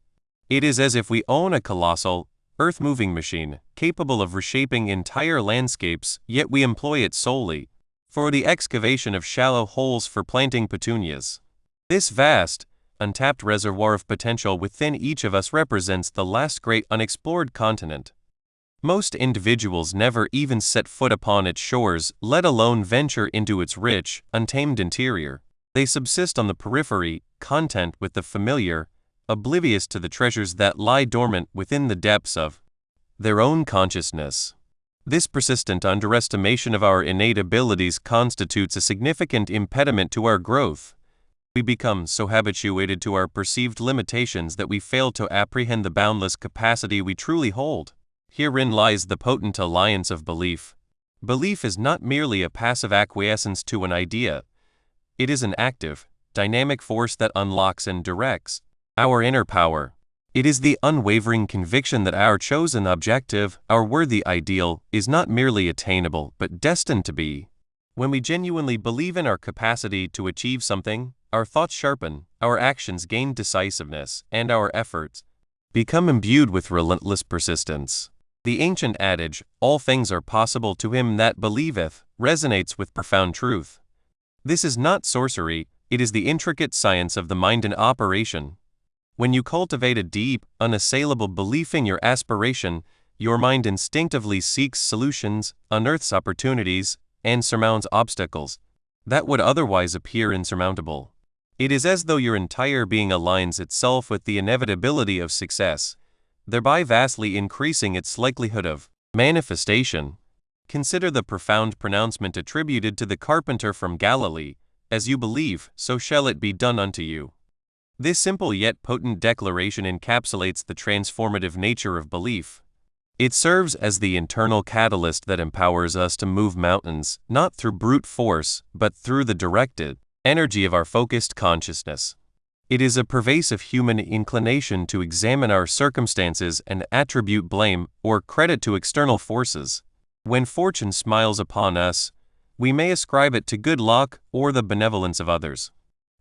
It is as if we own a colossal, earth-moving machine, capable of reshaping entire landscapes, yet we employ it solely for the excavation of shallow holes for planting petunias. This vast, untapped reservoir of potential within each of us represents the last great unexplored continent. Most individuals never even set foot upon its shores, let alone venture into its rich, untamed interior. They subsist on the periphery, content with the familiar, oblivious to the treasures that lie dormant within the depths of their own consciousness. This persistent underestimation of our innate abilities constitutes a significant impediment to our growth. We become so habituated to our perceived limitations that we fail to apprehend the boundless capacity we truly hold. Herein lies the potent alliance of belief. Belief is not merely a passive acquiescence to an idea. It is an active, dynamic force that unlocks and directs our inner power. It is the unwavering conviction that our chosen objective, our worthy ideal, is not merely attainable but destined to be. When we genuinely believe in our capacity to achieve something, our thoughts sharpen, our actions gain decisiveness, and our efforts become imbued with relentless persistence. The ancient adage, "All things are possible to him that believeth," resonates with profound truth. This is not sorcery, it is the intricate science of the mind in operation. When you cultivate a deep, unassailable belief in your aspiration, your mind instinctively seeks solutions, unearths opportunities, and surmounts obstacles that would otherwise appear insurmountable. It is as though your entire being aligns itself with the inevitability of success, thereby vastly increasing its likelihood of manifestation. Consider the profound pronouncement attributed to the carpenter from Galilee, "As you believe, so shall it be done unto you." This simple yet potent declaration encapsulates the transformative nature of belief. It serves as the internal catalyst that empowers us to move mountains, not through brute force, but through the directed energy of our focused consciousness. It is a pervasive human inclination to examine our circumstances and attribute blame or credit to external forces. When fortune smiles upon us, we may ascribe it to good luck or the benevolence of others.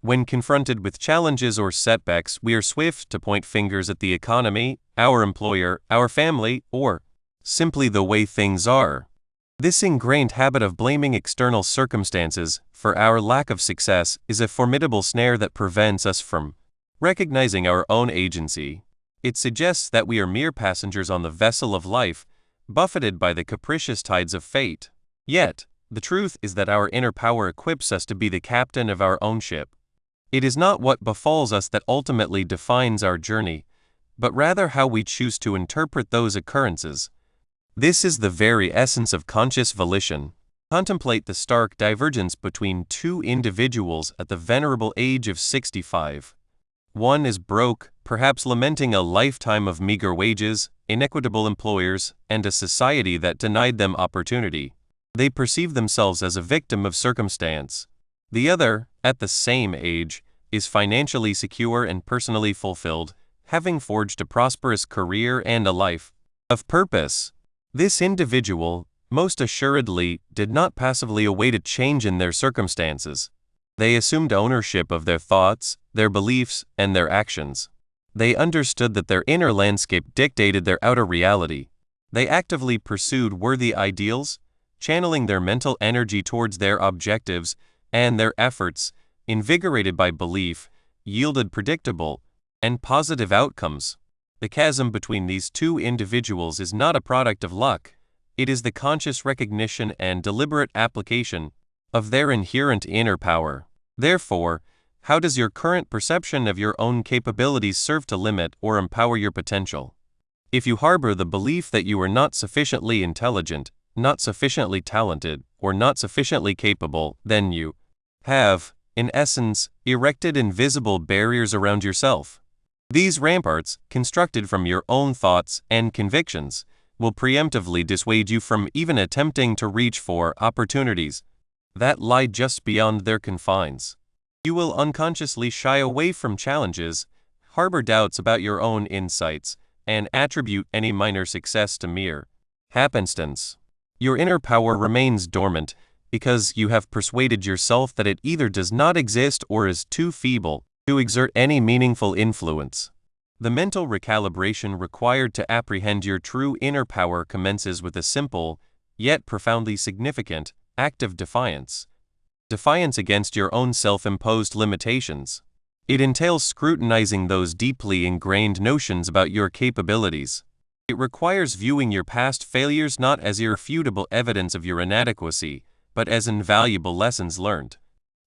When confronted with challenges or setbacks, we are swift to point fingers at the economy, our employer, our family, or simply the way things are. This ingrained habit of blaming external circumstances for our lack of success is a formidable snare that prevents us from recognizing our own agency. It suggests that we are mere passengers on the vessel of life, buffeted by the capricious tides of fate. Yet, the truth is that our inner power equips us to be the captain of our own ship. It is not what befalls us that ultimately defines our journey, but rather how we choose to interpret those occurrences. This is the very essence of conscious volition. Contemplate the stark divergence between two individuals at the venerable age of 65. One is broke, perhaps lamenting a lifetime of meager wages, inequitable employers, and a society that denied them opportunity. They perceive themselves as a victim of circumstance. The other, at the same age, is financially secure and personally fulfilled, having forged a prosperous career and a life of purpose. This individual, most assuredly, did not passively await a change in their circumstances. They assumed ownership of their thoughts, their beliefs, and their actions. They understood that their inner landscape dictated their outer reality. They actively pursued worthy ideals, channeling their mental energy towards their objectives, and their efforts, invigorated by belief, yielded predictable and positive outcomes. The chasm between these two individuals is not a product of luck. It is the conscious recognition and deliberate application of their inherent inner power. Therefore, how does your current perception of your own capabilities serve to limit or empower your potential? If you harbor the belief that you are not sufficiently intelligent, not sufficiently talented, or not sufficiently capable, then you have, in essence, erected invisible barriers around yourself. These ramparts, constructed from your own thoughts and convictions, will preemptively dissuade you from even attempting to reach for opportunities that lie just beyond their confines. You will unconsciously shy away from challenges, harbor doubts about your own insights, and attribute any minor success to mere happenstance. Your inner power remains dormant because you have persuaded yourself that it either does not exist or is too feeble to exert any meaningful influence. The mental recalibration required to apprehend your true inner power commences with a simple, yet profoundly significant, act of defiance. Defiance against your own self-imposed limitations. It entails scrutinizing those deeply ingrained notions about your capabilities. It requires viewing your past failures not as irrefutable evidence of your inadequacy, but as invaluable lessons learned.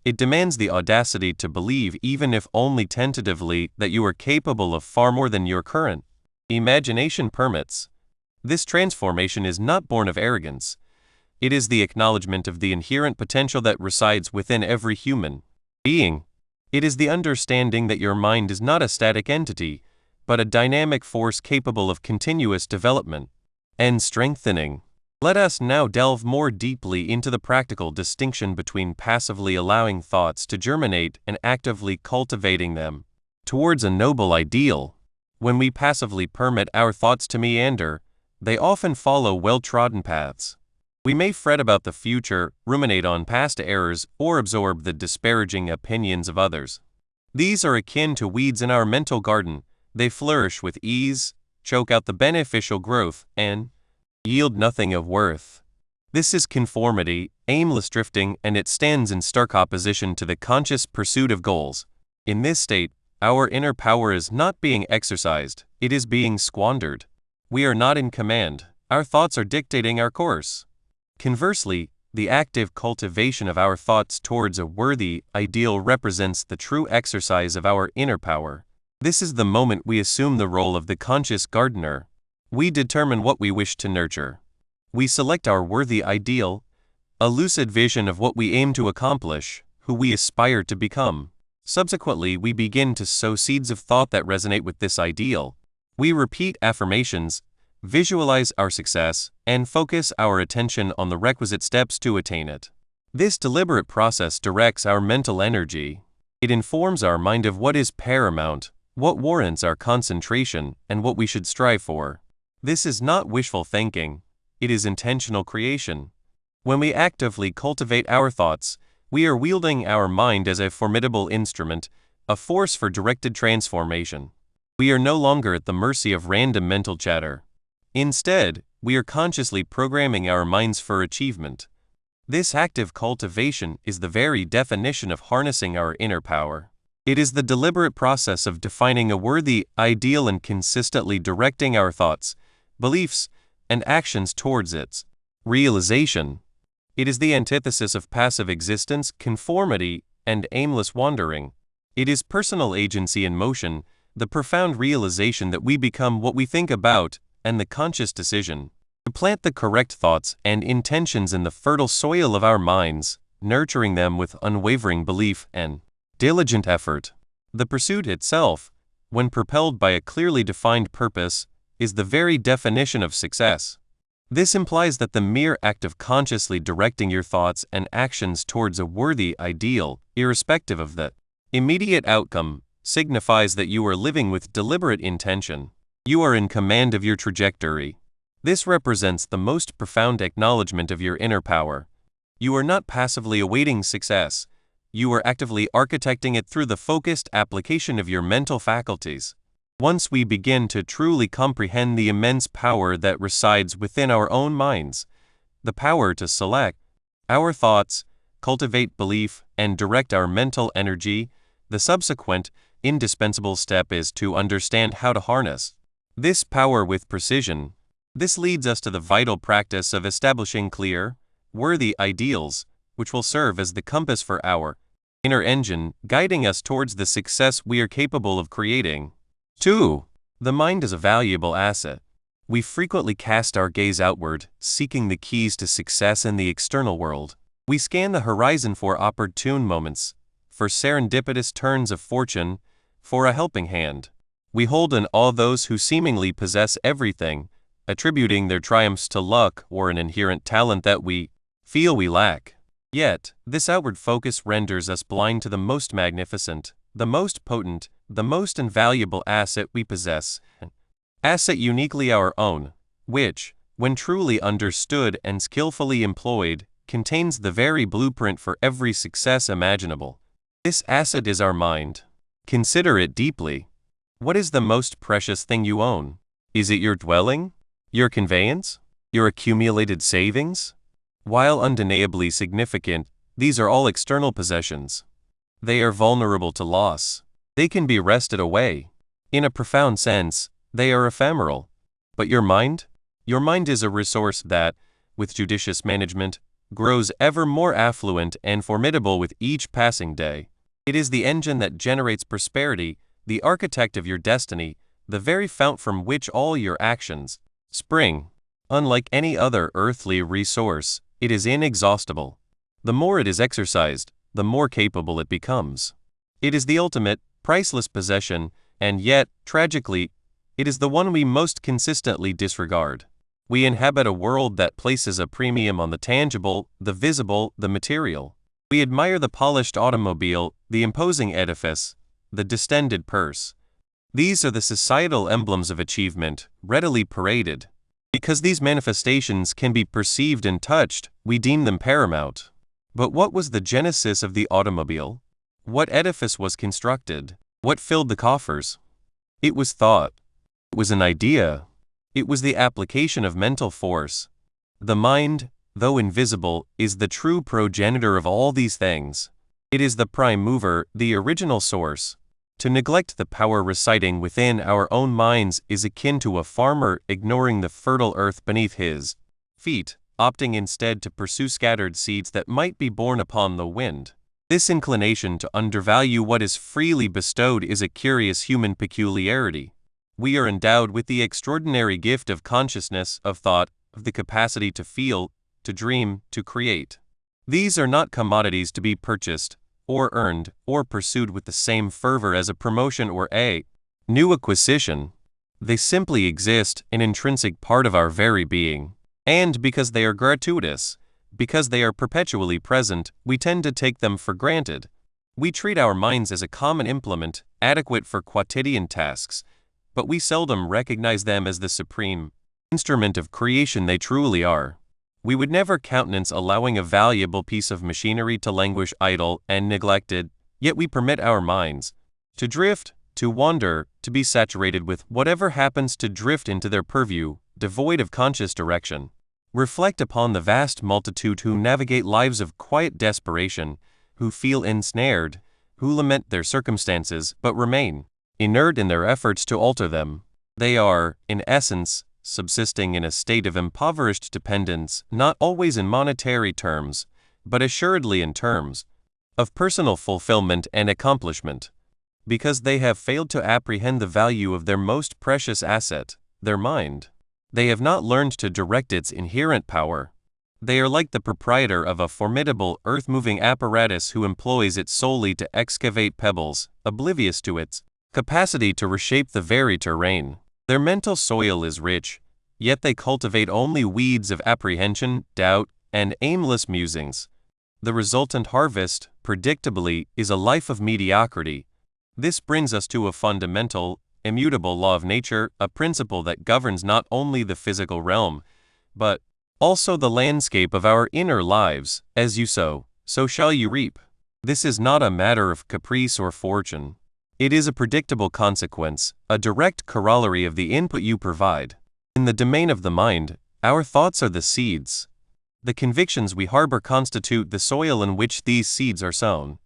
It demands the audacity to believe, even if only tentatively, that you are capable of far more than your current imagination permits. This transformation is not born of arrogance. It is the acknowledgement of the inherent potential that resides within every human being. It is the understanding that your mind is not a static entity, but a dynamic force capable of continuous development and strengthening. Let us now delve more deeply into the practical distinction between passively allowing thoughts to germinate and actively cultivating them towards a noble ideal. When we passively permit our thoughts to meander, they often follow well-trodden paths. We may fret about the future, ruminate on past errors, or absorb the disparaging opinions of others. These are akin to weeds in our mental garden. They flourish with ease, choke out the beneficial growth, and yield nothing of worth. This is conformity, aimless drifting, and it stands in stark opposition to the conscious pursuit of goals. In this state, our inner power is not being exercised, it is being squandered. We are not in command, our thoughts are dictating our course. Conversely, the active cultivation of our thoughts towards a worthy ideal represents the true exercise of our inner power. This is the moment we assume the role of the conscious gardener. We determine what we wish to nurture. We select our worthy ideal, a lucid vision of what we aim to accomplish, who we aspire to become. Subsequently, we begin to sow seeds of thought that resonate with this ideal. We repeat affirmations, visualize our success, and focus our attention on the requisite steps to attain it. This deliberate process directs our mental energy. It informs our mind of what is paramount, what warrants our concentration, and what we should strive for. This is not wishful thinking, it is intentional creation. When we actively cultivate our thoughts, we are wielding our mind as a formidable instrument, a force for directed transformation. We are no longer at the mercy of random mental chatter. Instead, we are consciously programming our minds for achievement. This active cultivation is the very definition of harnessing our inner power. It is the deliberate process of defining a worthy ideal and consistently directing our thoughts, beliefs, and actions towards its realization. It is the antithesis of passive existence, conformity, and aimless wandering. It is personal agency in motion, the profound realization that we become what we think about, and the conscious decision to plant the correct thoughts and intentions in the fertile soil of our minds, nurturing them with unwavering belief and diligent effort. The pursuit itself, when propelled by a clearly defined purpose, is the very definition of success. This implies that the mere act of consciously directing your thoughts and actions towards a worthy ideal, irrespective of the immediate outcome, signifies that you are living with deliberate intention. You are in command of your trajectory. This represents the most profound acknowledgement of your inner power. You are not passively awaiting success. You are actively architecting it through the focused application of your mental faculties. Once we begin to truly comprehend the immense power that resides within our own minds, the power to select our thoughts, cultivate belief, and direct our mental energy, the subsequent, indispensable step is to understand how to harness this power with precision. This leads us to the vital practice of establishing clear, worthy ideals, which will serve as the compass for our inner engine, guiding us towards the success we are capable of creating. 2. The mind is a valuable asset. We frequently cast our gaze outward, seeking the keys to success in the external world. We scan the horizon for opportune moments, for serendipitous turns of fortune, for a helping hand. We hold in awe those who seemingly possess everything, attributing their triumphs to luck or an inherent talent that we feel we lack. Yet, this outward focus renders us blind to the most magnificent, the most potent, the most invaluable asset we possess, an asset uniquely our own, which, when truly understood and skillfully employed, contains the very blueprint for every success imaginable. This asset is our mind. Consider it deeply. What is the most precious thing you own? Is it your dwelling? Your conveyance? Your accumulated savings? While undeniably significant, these are all external possessions. They are vulnerable to loss. They can be wrested away. In a profound sense, they are ephemeral. But your mind? Your mind is a resource that, with judicious management, grows ever more affluent and formidable with each passing day. It is the engine that generates prosperity, the architect of your destiny, the very fount from which all your actions spring. Unlike any other earthly resource, it is inexhaustible. The more it is exercised, the more capable it becomes. It is the ultimate, priceless possession, and yet, tragically, it is the one we most consistently disregard. We inhabit a world that places a premium on the tangible, the visible, the material. We admire the polished automobile, the imposing edifice, the distended purse. These are the societal emblems of achievement, readily paraded. Because these manifestations can be perceived and touched, we deem them paramount. But what was the genesis of the automobile? What edifice was constructed? What filled the coffers? It was thought. It was an idea. It was the application of mental force. The mind, though invisible, is the true progenitor of all these things. It is the prime mover, the original source. To neglect the power residing within our own minds is akin to a farmer ignoring the fertile earth beneath his feet, opting instead to pursue scattered seeds that might be borne upon the wind. This inclination to undervalue what is freely bestowed is a curious human peculiarity. We are endowed with the extraordinary gift of consciousness, of thought, of the capacity to feel, to dream, to create. These are not commodities to be purchased, or earned, or pursued with the same fervor as a promotion or a new acquisition. They simply exist, an intrinsic part of our very being. And because they are gratuitous, because they are perpetually present, we tend to take them for granted. We treat our minds as a common implement, adequate for quotidian tasks, but we seldom recognize them as the supreme instrument of creation they truly are. We would never countenance allowing a valuable piece of machinery to languish idle and neglected, yet we permit our minds to drift, to wander, to be saturated with whatever happens to drift into their purview, devoid of conscious direction. Reflect upon the vast multitude who navigate lives of quiet desperation, who feel ensnared, who lament their circumstances but remain inert in their efforts to alter them. They are, in essence, subsisting in a state of impoverished dependence, not always in monetary terms, but assuredly in terms of personal fulfillment and accomplishment, because they have failed to apprehend the value of their most precious asset, their mind. They have not learned to direct its inherent power. They are like the proprietor of a formidable earth-moving apparatus who employs it solely to excavate pebbles, oblivious to its capacity to reshape the very terrain. Their mental soil is rich, yet they cultivate only weeds of apprehension, doubt, and aimless musings. The resultant harvest, predictably, is a life of mediocrity. This brings us to a fundamental, immutable law of nature, a principle that governs not only the physical realm, but also the landscape of our inner lives. As you sow, so shall you reap. This is not a matter of caprice or fortune. It is a predictable consequence, a direct corollary of the input you provide. In the domain of the mind, our thoughts are the seeds. The convictions we harbor constitute the soil in which these seeds are sown.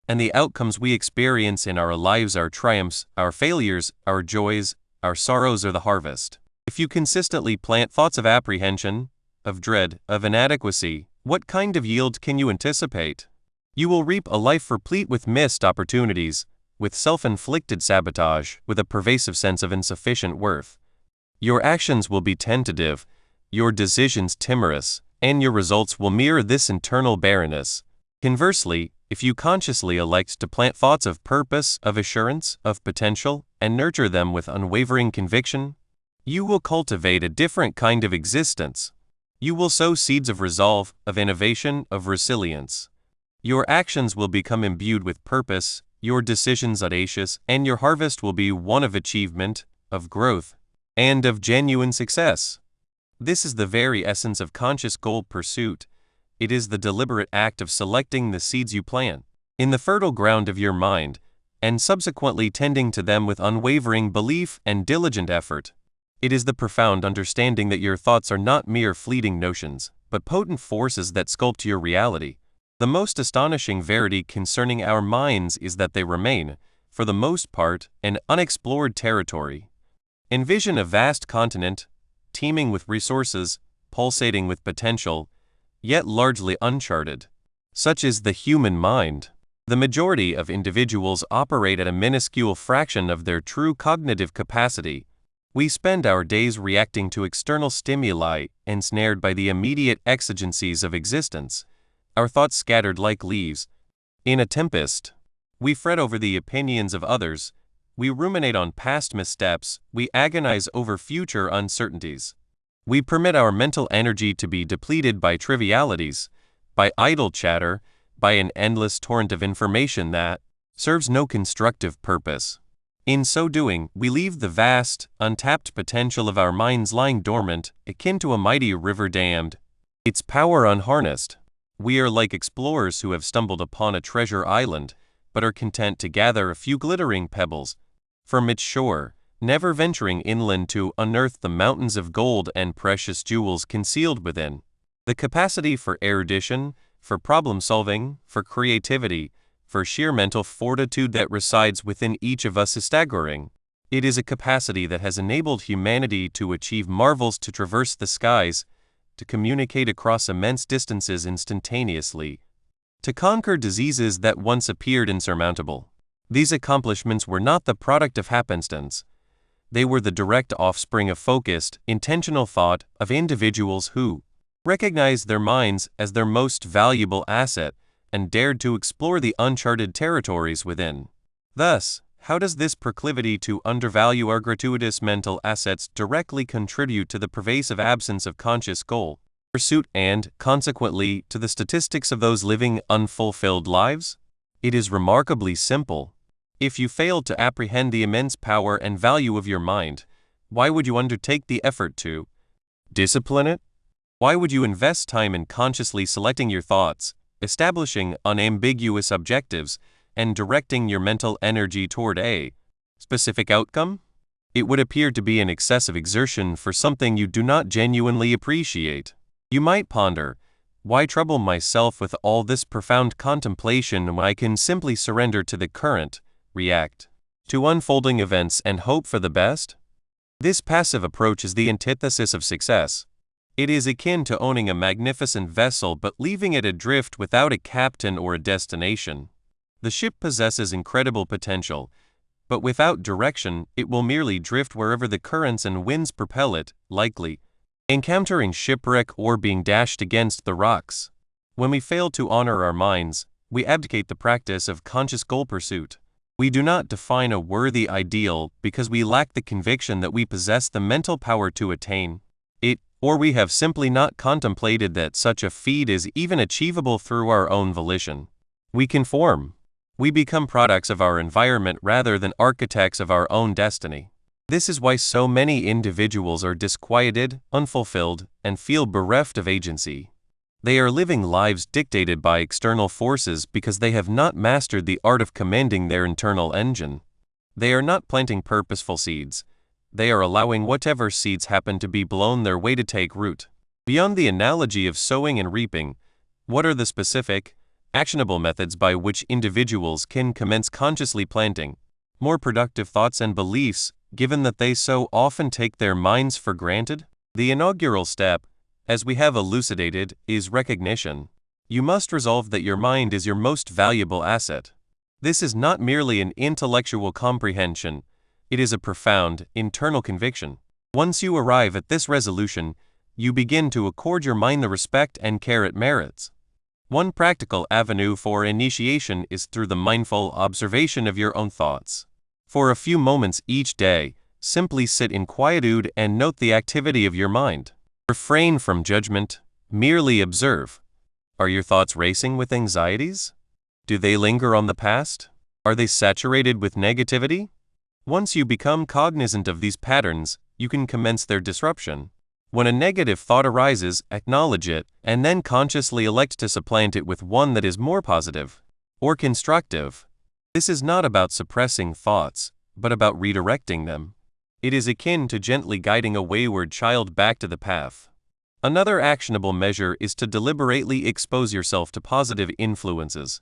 And the outcomes we experience in our lives, our triumphs, our failures, our joys, our sorrows, are the harvest. If you consistently plant thoughts of apprehension, of dread, of inadequacy, what kind of yield can you anticipate? You will reap a life replete with missed opportunities, with self-inflicted sabotage, with a pervasive sense of insufficient worth. Your actions will be tentative, your decisions timorous, and your results will mirror this internal barrenness. Conversely, if you consciously elect to plant thoughts of purpose, of assurance, of potential, and nurture them with unwavering conviction, you will cultivate a different kind of existence. You will sow seeds of resolve, of innovation, of resilience. Your actions will become imbued with purpose, your decisions audacious, and your harvest will be one of achievement, of growth, and of genuine success. This is the very essence of conscious goal pursuit. It is the deliberate act of selecting the seeds you plant in the fertile ground of your mind, and subsequently tending to them with unwavering belief and diligent effort. It is the profound understanding that your thoughts are not mere fleeting notions, but potent forces that sculpt your reality. The most astonishing verity concerning our minds is that they remain, for the most part, an unexplored territory. Envision a vast continent, teeming with resources, pulsating with potential, yet largely uncharted. Such is the human mind. The majority of individuals operate at a minuscule fraction of their true cognitive capacity. We spend our days reacting to external stimuli, ensnared by the immediate exigencies of existence, our thoughts scattered like leaves in a tempest. We fret over the opinions of others, we ruminate on past missteps, we agonize over future uncertainties. We permit our mental energy to be depleted by trivialities, by idle chatter, by an endless torrent of information that serves no constructive purpose. In so doing, we leave the vast, untapped potential of our minds lying dormant, akin to a mighty river dammed, its power unharnessed. We are like explorers who have stumbled upon a treasure island, but are content to gather a few glittering pebbles from its shore, never venturing inland to unearth the mountains of gold and precious jewels concealed within. The capacity for erudition, for problem-solving, for creativity, for sheer mental fortitude that resides within each of us is staggering. It is a capacity that has enabled humanity to achieve marvels, to traverse the skies, to communicate across immense distances instantaneously, to conquer diseases that once appeared insurmountable. These accomplishments were not the product of happenstance. They were the direct offspring of focused, intentional thought of individuals who recognized their minds as their most valuable asset and dared to explore the uncharted territories within. Thus, how does this proclivity to undervalue our gratuitous mental assets directly contribute to the pervasive absence of conscious goal pursuit and, consequently, to the statistics of those living unfulfilled lives? It is remarkably simple. If you fail to apprehend the immense power and value of your mind, why would you undertake the effort to discipline it? Why would you invest time in consciously selecting your thoughts, establishing unambiguous objectives, and directing your mental energy toward a specific outcome? It would appear to be an excessive exertion for something you do not genuinely appreciate. You might ponder, why trouble myself with all this profound contemplation when I can simply surrender to the current, react to unfolding events and hope for the best? This passive approach is the antithesis of success. It is akin to owning a magnificent vessel but leaving it adrift without a captain or a destination. The ship possesses incredible potential, but without direction it will merely drift wherever the currents and winds propel it, likely encountering shipwreck or being dashed against the rocks. When we fail to honor our minds, we abdicate the practice of conscious goal pursuit. We do not define a worthy ideal because we lack the conviction that we possess the mental power to attain it, or we have simply not contemplated that such a feat is even achievable through our own volition. We conform. We become products of our environment rather than architects of our own destiny. This is why so many individuals are disquieted, unfulfilled, and feel bereft of agency. They are living lives dictated by external forces because they have not mastered the art of commanding their internal engine. They are not planting purposeful seeds. They are allowing whatever seeds happen to be blown their way to take root. Beyond the analogy of sowing and reaping, what are the specific, actionable methods by which individuals can commence consciously planting more productive thoughts and beliefs, given that they so often take their minds for granted? The inaugural step, as we have elucidated, is recognition. You must resolve that your mind is your most valuable asset. This is not merely an intellectual comprehension, it is a profound, internal conviction. Once you arrive at this resolution, you begin to accord your mind the respect and care it merits. One practical avenue for initiation is through the mindful observation of your own thoughts. For a few moments each day, simply sit in quietude and note the activity of your mind. Refrain from judgment, merely observe. Are your thoughts racing with anxieties? Do they linger on the past? Are they saturated with negativity? Once you become cognizant of these patterns, you can commence their disruption. When a negative thought arises, acknowledge it, and then consciously elect to supplant it with one that is more positive or constructive. This is not about suppressing thoughts, but about redirecting them. It is akin to gently guiding a wayward child back to the path. Another actionable measure is to deliberately expose yourself to positive influences.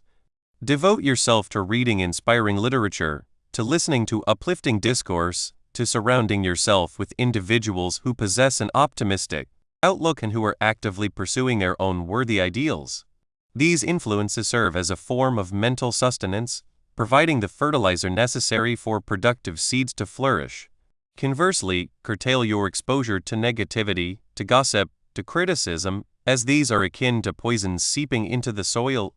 Devote yourself to reading inspiring literature, to listening to uplifting discourse, to surrounding yourself with individuals who possess an optimistic outlook and who are actively pursuing their own worthy ideals. These influences serve as a form of mental sustenance, providing the fertilizer necessary for productive seeds to flourish. Conversely, curtail your exposure to negativity, to gossip, to criticism, as these are akin to poison seeping into the soil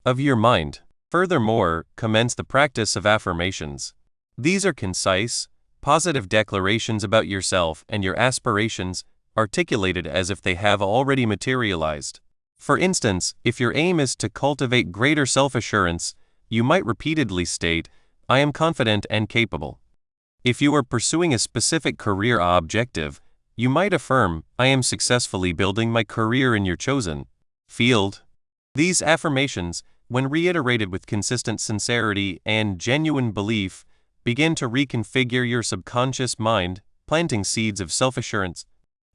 of your mind. Furthermore, commence the practice of affirmations. These are concise, positive declarations about yourself and your aspirations, articulated as if they have already materialized. For instance, if your aim is to cultivate greater self-assurance, you might repeatedly state, "I am confident and capable." If you are pursuing a specific career objective, you might affirm, "I am successfully building my career in your chosen field." These affirmations, when reiterated with consistent sincerity and genuine belief, begin to reconfigure your subconscious mind, planting seeds of self-assurance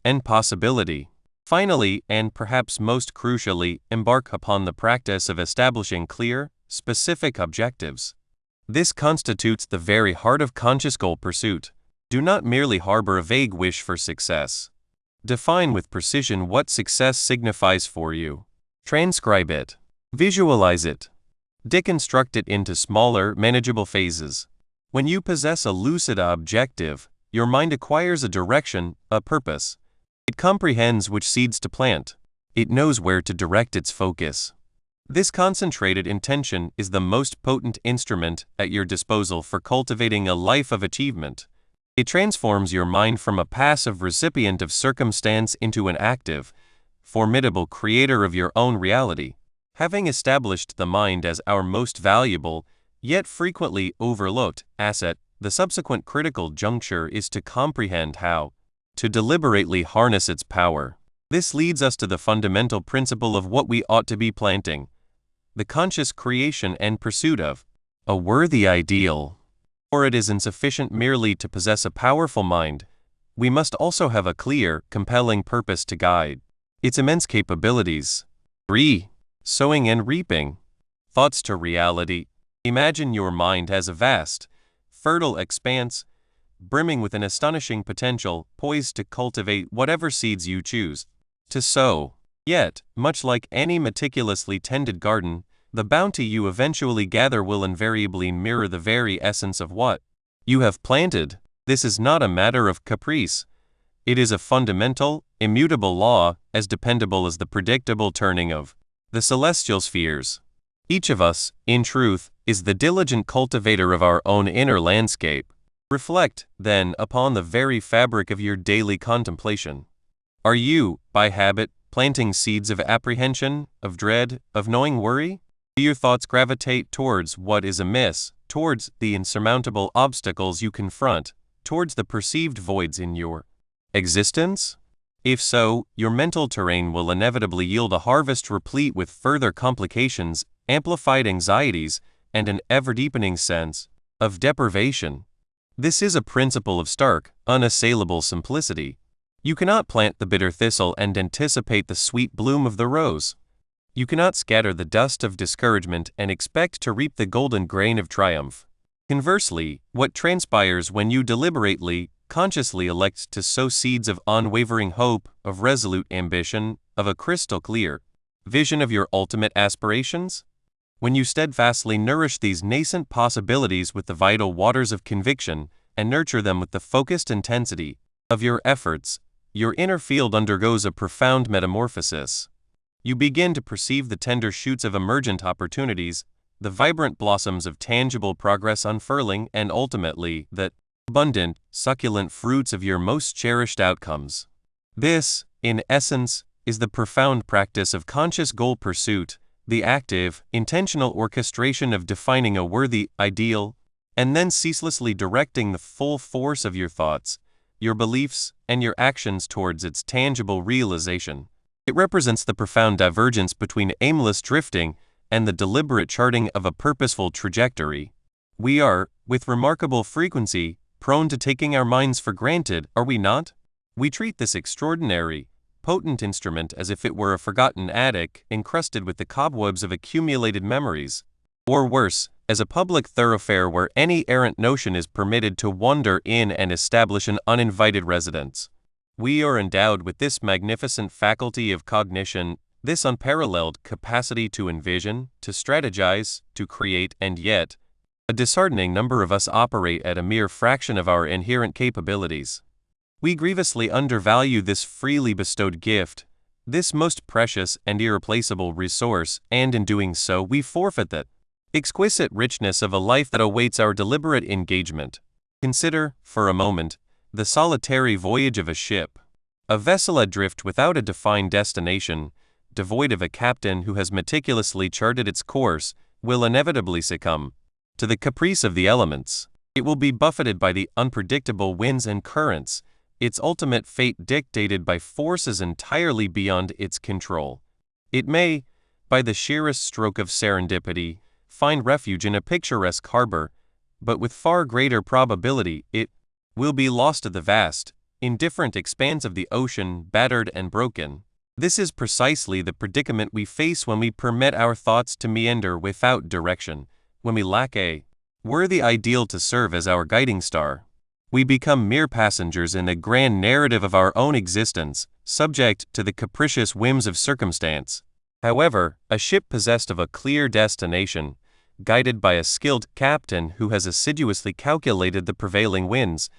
and possibility. Finally, and perhaps most crucially, embark upon the practice of establishing clear, specific objectives. This constitutes the very heart of conscious goal pursuit. Do not merely harbor a vague wish for success. Define with precision what success signifies for you. Transcribe it. Visualize it. Deconstruct it into smaller, manageable phases. When you possess a lucid objective, your mind acquires a direction, a purpose. It comprehends which seeds to plant. It knows where to direct its focus. This concentrated intention is the most potent instrument at your disposal for cultivating a life of achievement. It transforms your mind from a passive recipient of circumstance into an active, formidable creator of your own reality. Having established the mind as our most valuable, yet frequently overlooked, asset, the subsequent critical juncture is to comprehend how to deliberately harness its power. This leads us to the fundamental principle of what we ought to be planting: the conscious creation and pursuit of a worthy ideal. For it is insufficient merely to possess a powerful mind. We must also have a clear, compelling purpose to guide its immense capabilities. 3. Sowing and reaping. Thoughts to reality. Imagine your mind as a vast, fertile expanse, brimming with an astonishing potential, poised to cultivate whatever seeds you choose to sow. Yet, much like any meticulously tended garden, the bounty you eventually gather will invariably mirror the very essence of what you have planted. This is not a matter of caprice. It is a fundamental, immutable law, as dependable as the predictable turning of the celestial spheres. Each of us, in truth, is the diligent cultivator of our own inner landscape. Reflect, then, upon the very fabric of your daily contemplation. Are you, by habit, planting seeds of apprehension, of dread, of gnawing worry? Do your thoughts gravitate towards what is amiss, towards the insurmountable obstacles you confront, towards the perceived voids in your existence? If so, your mental terrain will inevitably yield a harvest replete with further complications, amplified anxieties, and an ever-deepening sense of deprivation. This is a principle of stark, unassailable simplicity. You cannot plant the bitter thistle and anticipate the sweet bloom of the rose. You cannot scatter the dust of discouragement and expect to reap the golden grain of triumph. Conversely, what transpires when you deliberately, consciously elect to sow seeds of unwavering hope, of resolute ambition, of a crystal clear vision of your ultimate aspirations? When you steadfastly nourish these nascent possibilities with the vital waters of conviction and nurture them with the focused intensity of your efforts, your inner field undergoes a profound metamorphosis. You begin to perceive the tender shoots of emergent opportunities, the vibrant blossoms of tangible progress unfurling, and ultimately, the abundant, succulent fruits of your most cherished outcomes. This, in essence, is the profound practice of conscious goal pursuit, the active, intentional orchestration of defining a worthy ideal, and then ceaselessly directing the full force of your thoughts, your beliefs, and your actions towards its tangible realization. It represents the profound divergence between aimless drifting and the deliberate charting of a purposeful trajectory. We are, with remarkable frequency, prone to taking our minds for granted, are we not? We treat this extraordinary, potent instrument as if it were a forgotten attic encrusted with the cobwebs of accumulated memories, or worse, as a public thoroughfare where any errant notion is permitted to wander in and establish an uninvited residence. We are endowed with this magnificent faculty of cognition, this unparalleled capacity to envision, to strategize, to create, and yet, a disheartening number of us operate at a mere fraction of our inherent capabilities. We grievously undervalue this freely bestowed gift, this most precious and irreplaceable resource, and in doing so we forfeit the exquisite richness of a life that awaits our deliberate engagement. Consider, for a moment, the solitary voyage of a ship. A vessel adrift without a defined destination, devoid of a captain who has meticulously charted its course, will inevitably succumb to the caprice of the elements. It will be buffeted by the unpredictable winds and currents, its ultimate fate dictated by forces entirely beyond its control. It may, by the sheerest stroke of serendipity, find refuge in a picturesque harbor, but with far greater probability it will be lost to the vast, indifferent expanse of the ocean, battered and broken. This is precisely the predicament we face when we permit our thoughts to meander without direction, when we lack a worthy ideal to serve as our guiding star. We become mere passengers in the grand narrative of our own existence, subject to the capricious whims of circumstance. However, a ship possessed of a clear destination, guided by a skilled captain who has assiduously calculated the prevailing winds,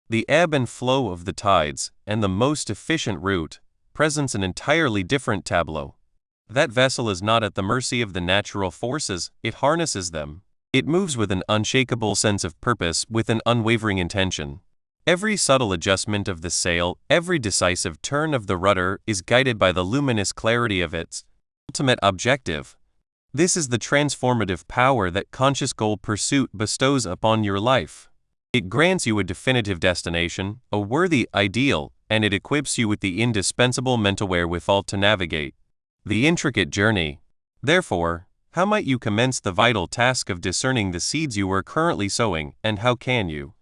the ebb and flow of the tides, and the most efficient route, presents an entirely different tableau. That vessel is not at the mercy of the natural forces, it harnesses them. It moves with an unshakable sense of purpose, with an unwavering intention. Every subtle adjustment of the sail, every decisive turn of the rudder is guided by the luminous clarity of its ultimate objective. This is the transformative power that conscious goal pursuit bestows upon your life. It grants you a definitive destination, a worthy ideal, and it equips you with the indispensable mental wherewithal to navigate the intricate journey. Therefore, how might you commence the vital task of discerning the seeds you are currently sowing, and how can you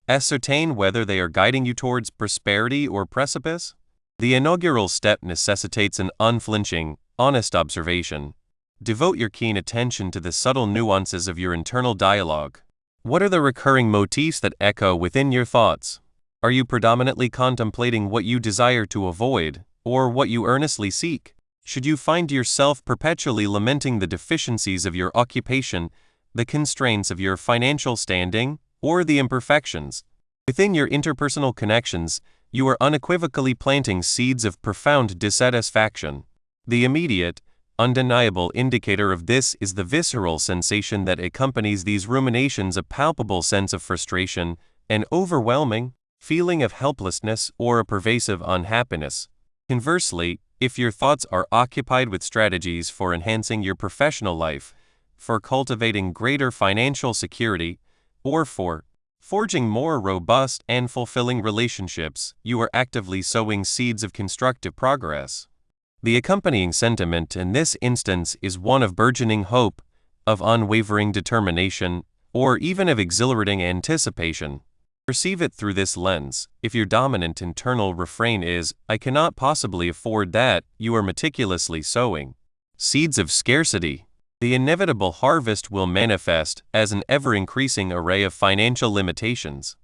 ascertain whether they are guiding you towards prosperity or precipice? The inaugural step necessitates an unflinching, honest observation. Devote your keen attention to the subtle nuances of your internal dialogue. What are the recurring motifs that echo within your thoughts? Are you predominantly contemplating what you desire to avoid, or what you earnestly seek? Should you find yourself perpetually lamenting the deficiencies of your occupation, the constraints of your financial standing, or the imperfections within your interpersonal connections, you are unequivocally planting seeds of profound dissatisfaction. The immediate, undeniable indicator of this is the visceral sensation that accompanies these ruminations, a palpable sense of frustration, an overwhelming feeling of helplessness, or a pervasive unhappiness. Conversely, if your thoughts are occupied with strategies for enhancing your professional life, for cultivating greater financial security, or for forging more robust and fulfilling relationships, you are actively sowing seeds of constructive progress. The accompanying sentiment in this instance is one of burgeoning hope, of unwavering determination, or even of exhilarating anticipation. Perceive it through this lens. If your dominant internal refrain is, "I cannot possibly afford that," you are meticulously sowing seeds of scarcity. The inevitable harvest will manifest as an ever-increasing array of financial limitations.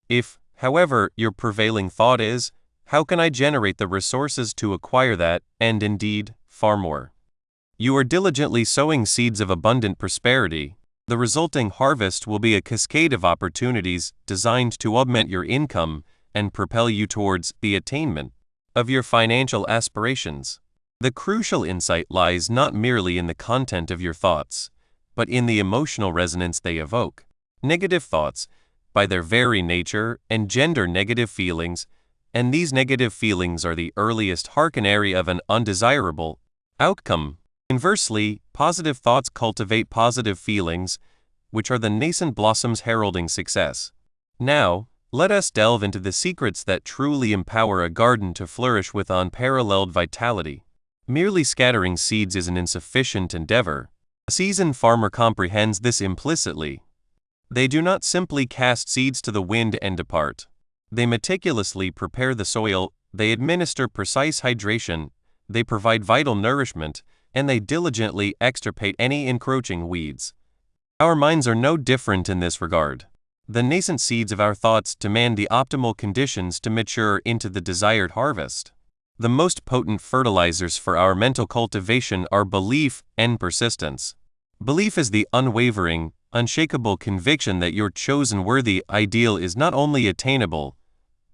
If, however, your prevailing thought is, "How can I generate the resources to acquire that, and indeed, far more?" you are diligently sowing seeds of abundant prosperity. The resulting harvest will be a cascade of opportunities designed to augment your income and propel you towards the attainment of your financial aspirations. The crucial insight lies not merely in the content of your thoughts, but in the emotional resonance they evoke. Negative thoughts, by their very nature, engender negative feelings, and these negative feelings are the earliest harkenary of an undesirable outcome. Inversely, positive thoughts cultivate positive feelings, which are the nascent blossoms heralding success. Now, let us delve into the secrets that truly empower a garden to flourish with unparalleled vitality. Merely scattering seeds is an insufficient endeavor. A seasoned farmer comprehends this implicitly. They do not simply cast seeds to the wind and depart. They meticulously prepare the soil, they administer precise hydration, they provide vital nourishment, and they diligently extirpate any encroaching weeds. Our minds are no different in this regard. The nascent seeds of our thoughts demand the optimal conditions to mature into the desired harvest. The most potent fertilizers for our mental cultivation are belief and persistence. Belief is the unwavering, unshakable conviction that your chosen worthy ideal is not only attainable,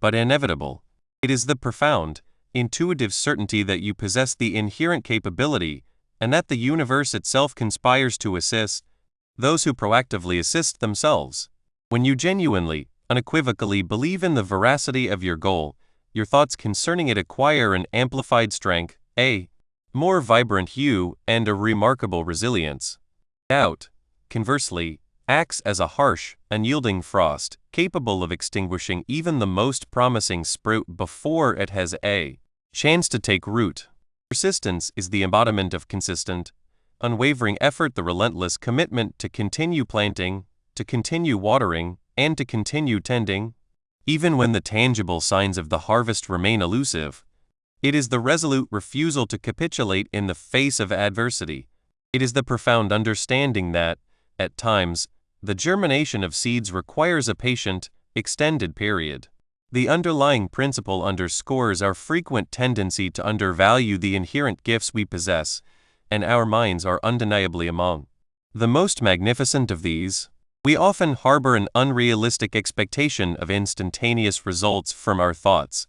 but inevitable. It is the profound, intuitive certainty that you possess the inherent capability, and that the universe itself conspires to assist those who proactively assist themselves. When you genuinely, unequivocally believe in the veracity of your goal, your thoughts concerning it acquire an amplified strength, a more vibrant hue, and a remarkable resilience. Doubt, conversely, acts as a harsh, unyielding frost, capable of extinguishing even the most promising sprout before it has a chance to take root. Persistence is the embodiment of consistent, unwavering effort, the relentless commitment to continue planting, to continue watering, and to continue tending, even when the tangible signs of the harvest remain elusive. It is the resolute refusal to capitulate in the face of adversity. It is the profound understanding that, at times, the germination of seeds requires a patient, extended period. The underlying principle underscores our frequent tendency to undervalue the inherent gifts we possess, and our minds are undeniably among the most magnificent of these. We often harbor an unrealistic expectation of instantaneous results from our thoughts,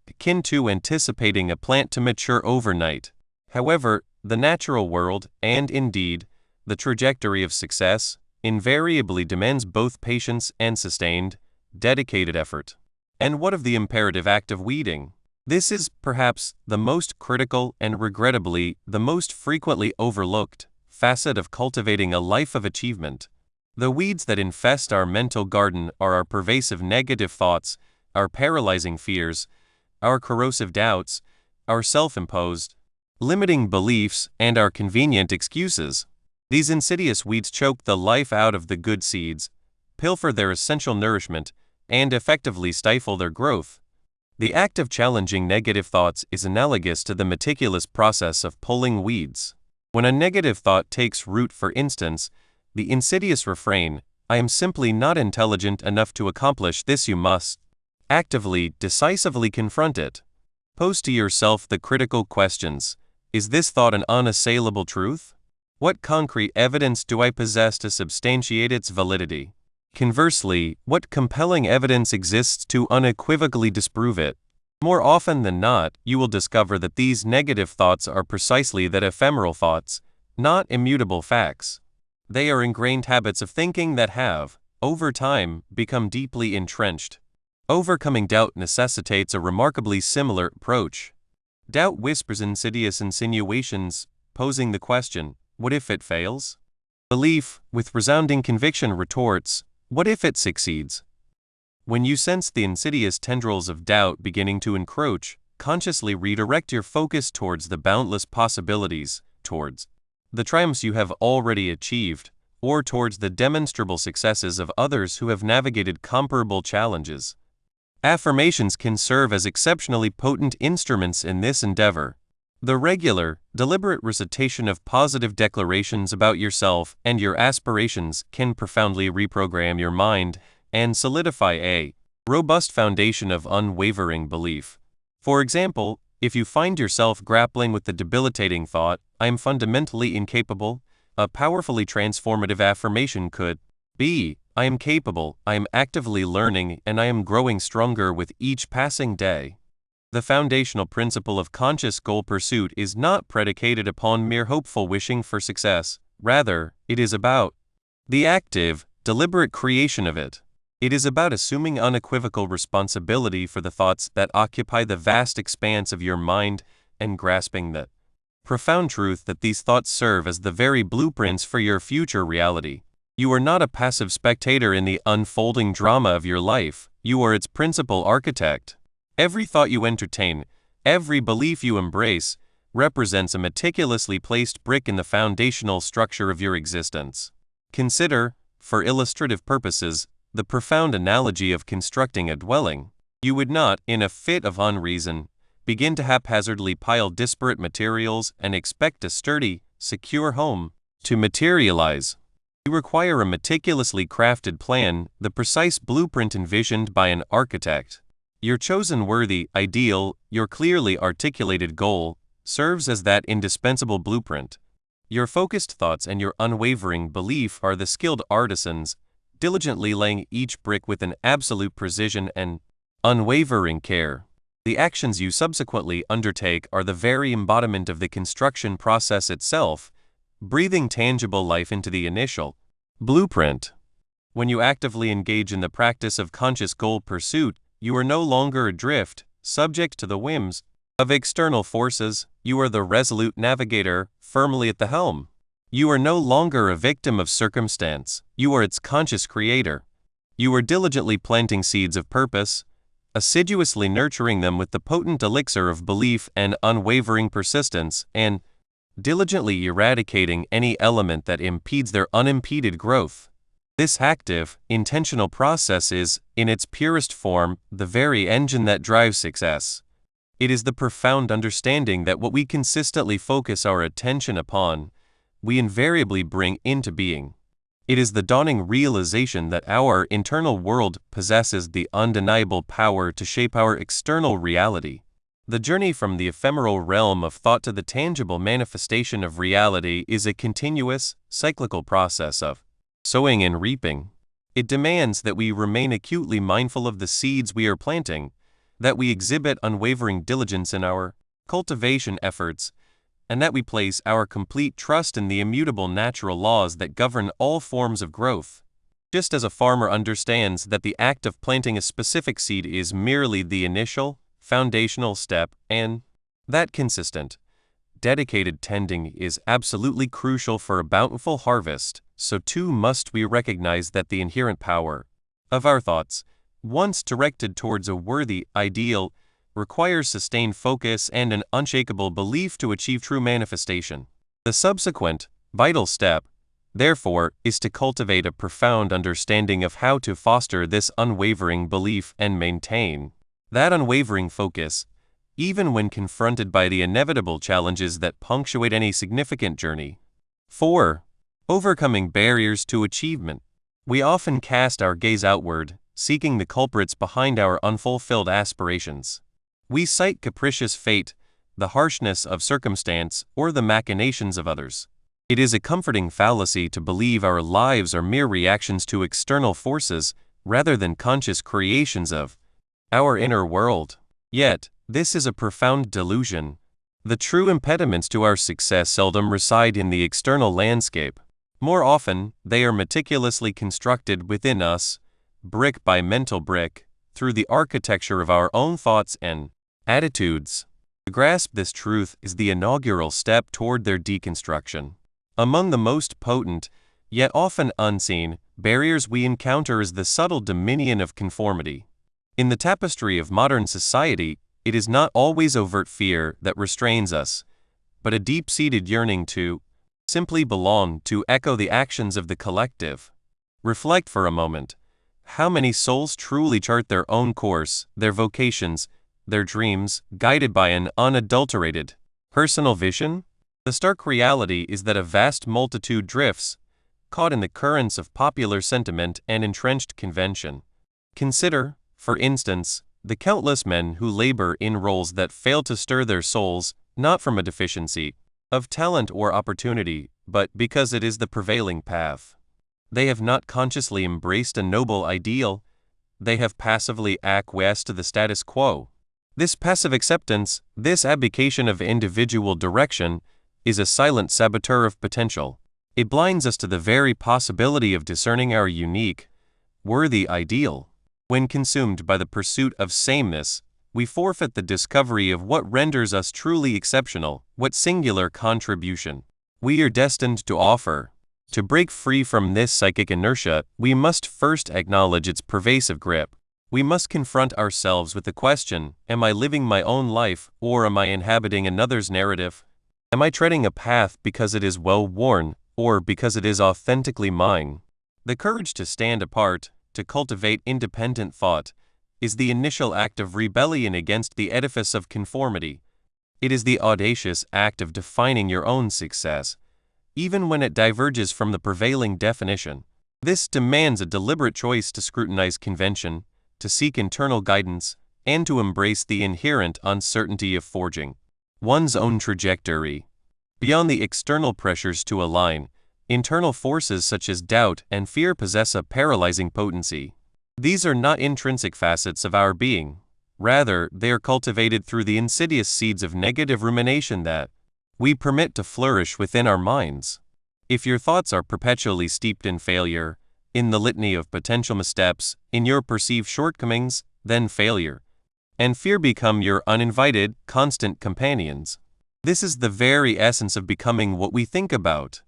akin to anticipating a plant to mature overnight. However, the natural world, and indeed, the trajectory of success, invariably demands both patience and sustained, dedicated effort. And what of the imperative act of weeding? This is, perhaps, the most critical and regrettably the most frequently overlooked facet of cultivating a life of achievement. The weeds that infest our mental garden are our pervasive negative thoughts, our paralyzing fears, our corrosive doubts, our self-imposed, limiting beliefs, and our convenient excuses. These insidious weeds choke the life out of the good seeds, pilfer their essential nourishment, and effectively stifle their growth. The act of challenging negative thoughts is analogous to the meticulous process of pulling weeds. When a negative thought takes root, for instance, the insidious refrain, "I am simply not intelligent enough to accomplish this," you must actively, decisively confront it. Pose to yourself the critical questions. Is this thought an unassailable truth? What concrete evidence do I possess to substantiate its validity? Conversely, what compelling evidence exists to unequivocally disprove it? More often than not, you will discover that these negative thoughts are precisely that, ephemeral thoughts, not immutable facts. They are ingrained habits of thinking that have, over time, become deeply entrenched. Overcoming doubt necessitates a remarkably similar approach. Doubt whispers insidious insinuations, posing the question, what if it fails? Belief, with resounding conviction, retorts, what if it succeeds? When you sense the insidious tendrils of doubt beginning to encroach, consciously redirect your focus towards the boundless possibilities, towards the triumphs you have already achieved, or towards the demonstrable successes of others who have navigated comparable challenges. Affirmations can serve as exceptionally potent instruments in this endeavor. The regular, deliberate recitation of positive declarations about yourself and your aspirations can profoundly reprogram your mind and solidify a robust foundation of unwavering belief. For example, if you find yourself grappling with the debilitating thought, "I am fundamentally incapable," a powerfully transformative affirmation could be, "I am capable, I am actively learning, and I am growing stronger with each passing day." The foundational principle of conscious goal pursuit is not predicated upon mere hopeful wishing for success. Rather, it is about the active, deliberate creation of it. It is about assuming unequivocal responsibility for the thoughts that occupy the vast expanse of your mind and grasping the profound truth that these thoughts serve as the very blueprints for your future reality. You are not a passive spectator in the unfolding drama of your life, you are its principal architect. Every thought you entertain, every belief you embrace, represents a meticulously placed brick in the foundational structure of your existence. Consider, for illustrative purposes, the profound analogy of constructing a dwelling. You would not, in a fit of unreason, begin to haphazardly pile disparate materials and expect a sturdy, secure home to materialize. You require a meticulously crafted plan, the precise blueprint envisioned by an architect. Your chosen worthy ideal, your clearly articulated goal, serves as that indispensable blueprint. Your focused thoughts and your unwavering belief are the skilled artisans, diligently laying each brick with an absolute precision and unwavering care. The actions you subsequently undertake are the very embodiment of the construction process itself, breathing tangible life into the initial blueprint. When you actively engage in the practice of conscious goal pursuit, you are no longer adrift, subject to the whims of external forces. You are the resolute navigator, firmly at the helm. You are no longer a victim of circumstance, you are its conscious creator. You are diligently planting seeds of purpose, assiduously nurturing them with the potent elixir of belief and unwavering persistence, and diligently eradicating any element that impedes their unimpeded growth. This active, intentional process is, in its purest form, the very engine that drives success. It is the profound understanding that what we consistently focus our attention upon, we invariably bring into being. It is the dawning realization that our internal world possesses the undeniable power to shape our external reality. The journey from the ephemeral realm of thought to the tangible manifestation of reality is a continuous, cyclical process of sowing and reaping. It demands that we remain acutely mindful of the seeds we are planting, that we exhibit unwavering diligence in our cultivation efforts, and that we place our complete trust in the immutable natural laws that govern all forms of growth. Just as a farmer understands that the act of planting a specific seed is merely the initial, foundational step, and that consistent, dedicated tending is absolutely crucial for a bountiful harvest, so too must we recognize that the inherent power of our thoughts, once directed towards a worthy ideal, requires sustained focus and an unshakable belief to achieve true manifestation. The subsequent, vital step, therefore, is to cultivate a profound understanding of how to foster this unwavering belief and maintain that unwavering focus, even when confronted by the inevitable challenges that punctuate any significant journey. 4. Overcoming barriers to achievement. We often cast our gaze outward, seeking the culprits behind our unfulfilled aspirations. We cite capricious fate, the harshness of circumstance, or the machinations of others. It is a comforting fallacy to believe our lives are mere reactions to external forces rather than conscious creations of our inner world. Yet, this is a profound delusion. The true impediments to our success seldom reside in the external landscape. More often, they are meticulously constructed within us, brick by mental brick, through the architecture of our own thoughts and attitudes. To grasp this truth is the inaugural step toward their deconstruction. Among the most potent, yet often unseen, barriers we encounter is the subtle dominion of conformity. In the tapestry of modern society, it is not always overt fear that restrains us, but a deep-seated yearning to simply belong to echo the actions of the collective. Reflect for a moment. How many souls truly chart their own course, their vocations, their dreams, guided by an unadulterated, personal vision? The stark reality is that a vast multitude drifts, caught in the currents of popular sentiment and entrenched convention. Consider, for instance, the countless men who labor in roles that fail to stir their souls, not from a deficiency of talent or opportunity, but because it is the prevailing path. They have not consciously embraced a noble ideal, they have passively acquiesced to the status quo. This passive acceptance, this abdication of individual direction, is a silent saboteur of potential. It blinds us to the very possibility of discerning our unique, worthy ideal. When consumed by the pursuit of sameness, we forfeit the discovery of what renders us truly exceptional, what singular contribution we are destined to offer. To break free from this psychic inertia, we must first acknowledge its pervasive grip. We must confront ourselves with the question, am I living my own life, or am I inhabiting another's narrative? Am I treading a path because it is well-worn, or because it is authentically mine? The courage to stand apart, to cultivate independent thought, is the initial act of rebellion against the edifice of conformity. It is the audacious act of defining your own success, even when it diverges from the prevailing definition. This demands a deliberate choice to scrutinize convention, to seek internal guidance, and to embrace the inherent uncertainty of forging one's own trajectory. Beyond the external pressures to align, internal forces such as doubt and fear possess a paralyzing potency. These are not intrinsic facets of our being. Rather, they are cultivated through the insidious seeds of negative rumination that we permit to flourish within our minds. If your thoughts are perpetually steeped in failure, in the litany of potential missteps, in your perceived shortcomings, then failure and fear become your uninvited, constant companions. This is the very essence of becoming what we think about.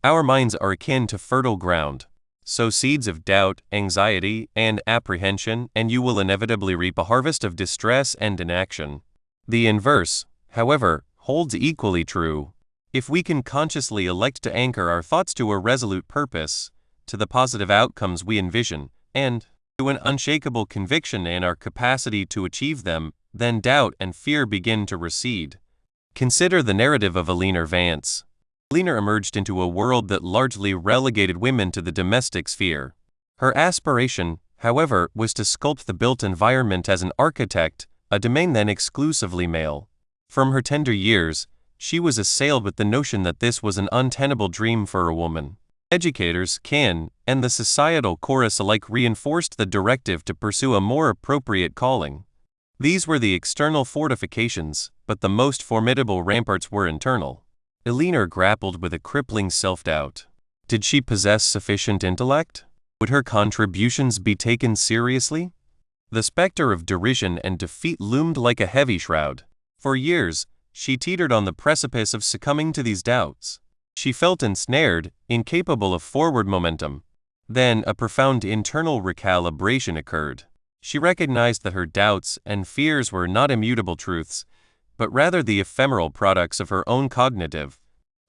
Our minds are akin to fertile ground. Sow seeds of doubt, anxiety, and apprehension, and you will inevitably reap a harvest of distress and inaction. The inverse, however, holds equally true. If we can consciously elect to anchor our thoughts to a resolute purpose, to the positive outcomes we envision, and to an unshakable conviction in our capacity to achieve them, then doubt and fear begin to recede. Consider the narrative of Eleanor Vance. Eleanor emerged into a world that largely relegated women to the domestic sphere. Her aspiration, however, was to sculpt the built environment as an architect, a domain then exclusively male. From her tender years, she was assailed with the notion that this was an untenable dream for a woman. Educators, kin, and the societal chorus alike reinforced the directive to pursue a more appropriate calling. These were the external fortifications, but the most formidable ramparts were internal. Eleanor grappled with a crippling self-doubt. Did she possess sufficient intellect? Would her contributions be taken seriously? The specter of derision and defeat loomed like a heavy shroud. For years, she teetered on the precipice of succumbing to these doubts. She felt ensnared, incapable of forward momentum. Then a profound internal recalibration occurred. She recognized that her doubts and fears were not immutable truths, but rather the ephemeral products of her own cognitive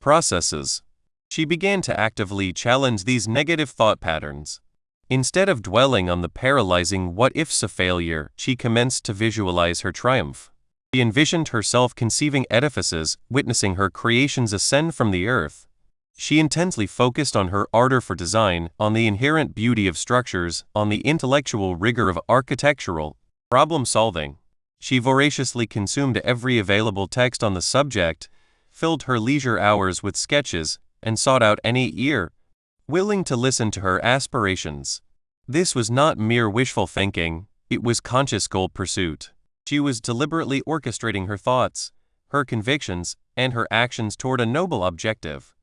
processes. She began to actively challenge these negative thought patterns. Instead of dwelling on the paralyzing what-ifs of failure, she commenced to visualize her triumph. She envisioned herself conceiving edifices, witnessing her creations ascend from the earth. She intensely focused on her ardor for design, on the inherent beauty of structures, on the intellectual rigor of architectural problem-solving. She voraciously consumed every available text on the subject, filled her leisure hours with sketches, and sought out any ear willing to listen to her aspirations. This was not mere wishful thinking, it was conscious goal pursuit. She was deliberately orchestrating her thoughts, her convictions, and her actions toward a noble objective.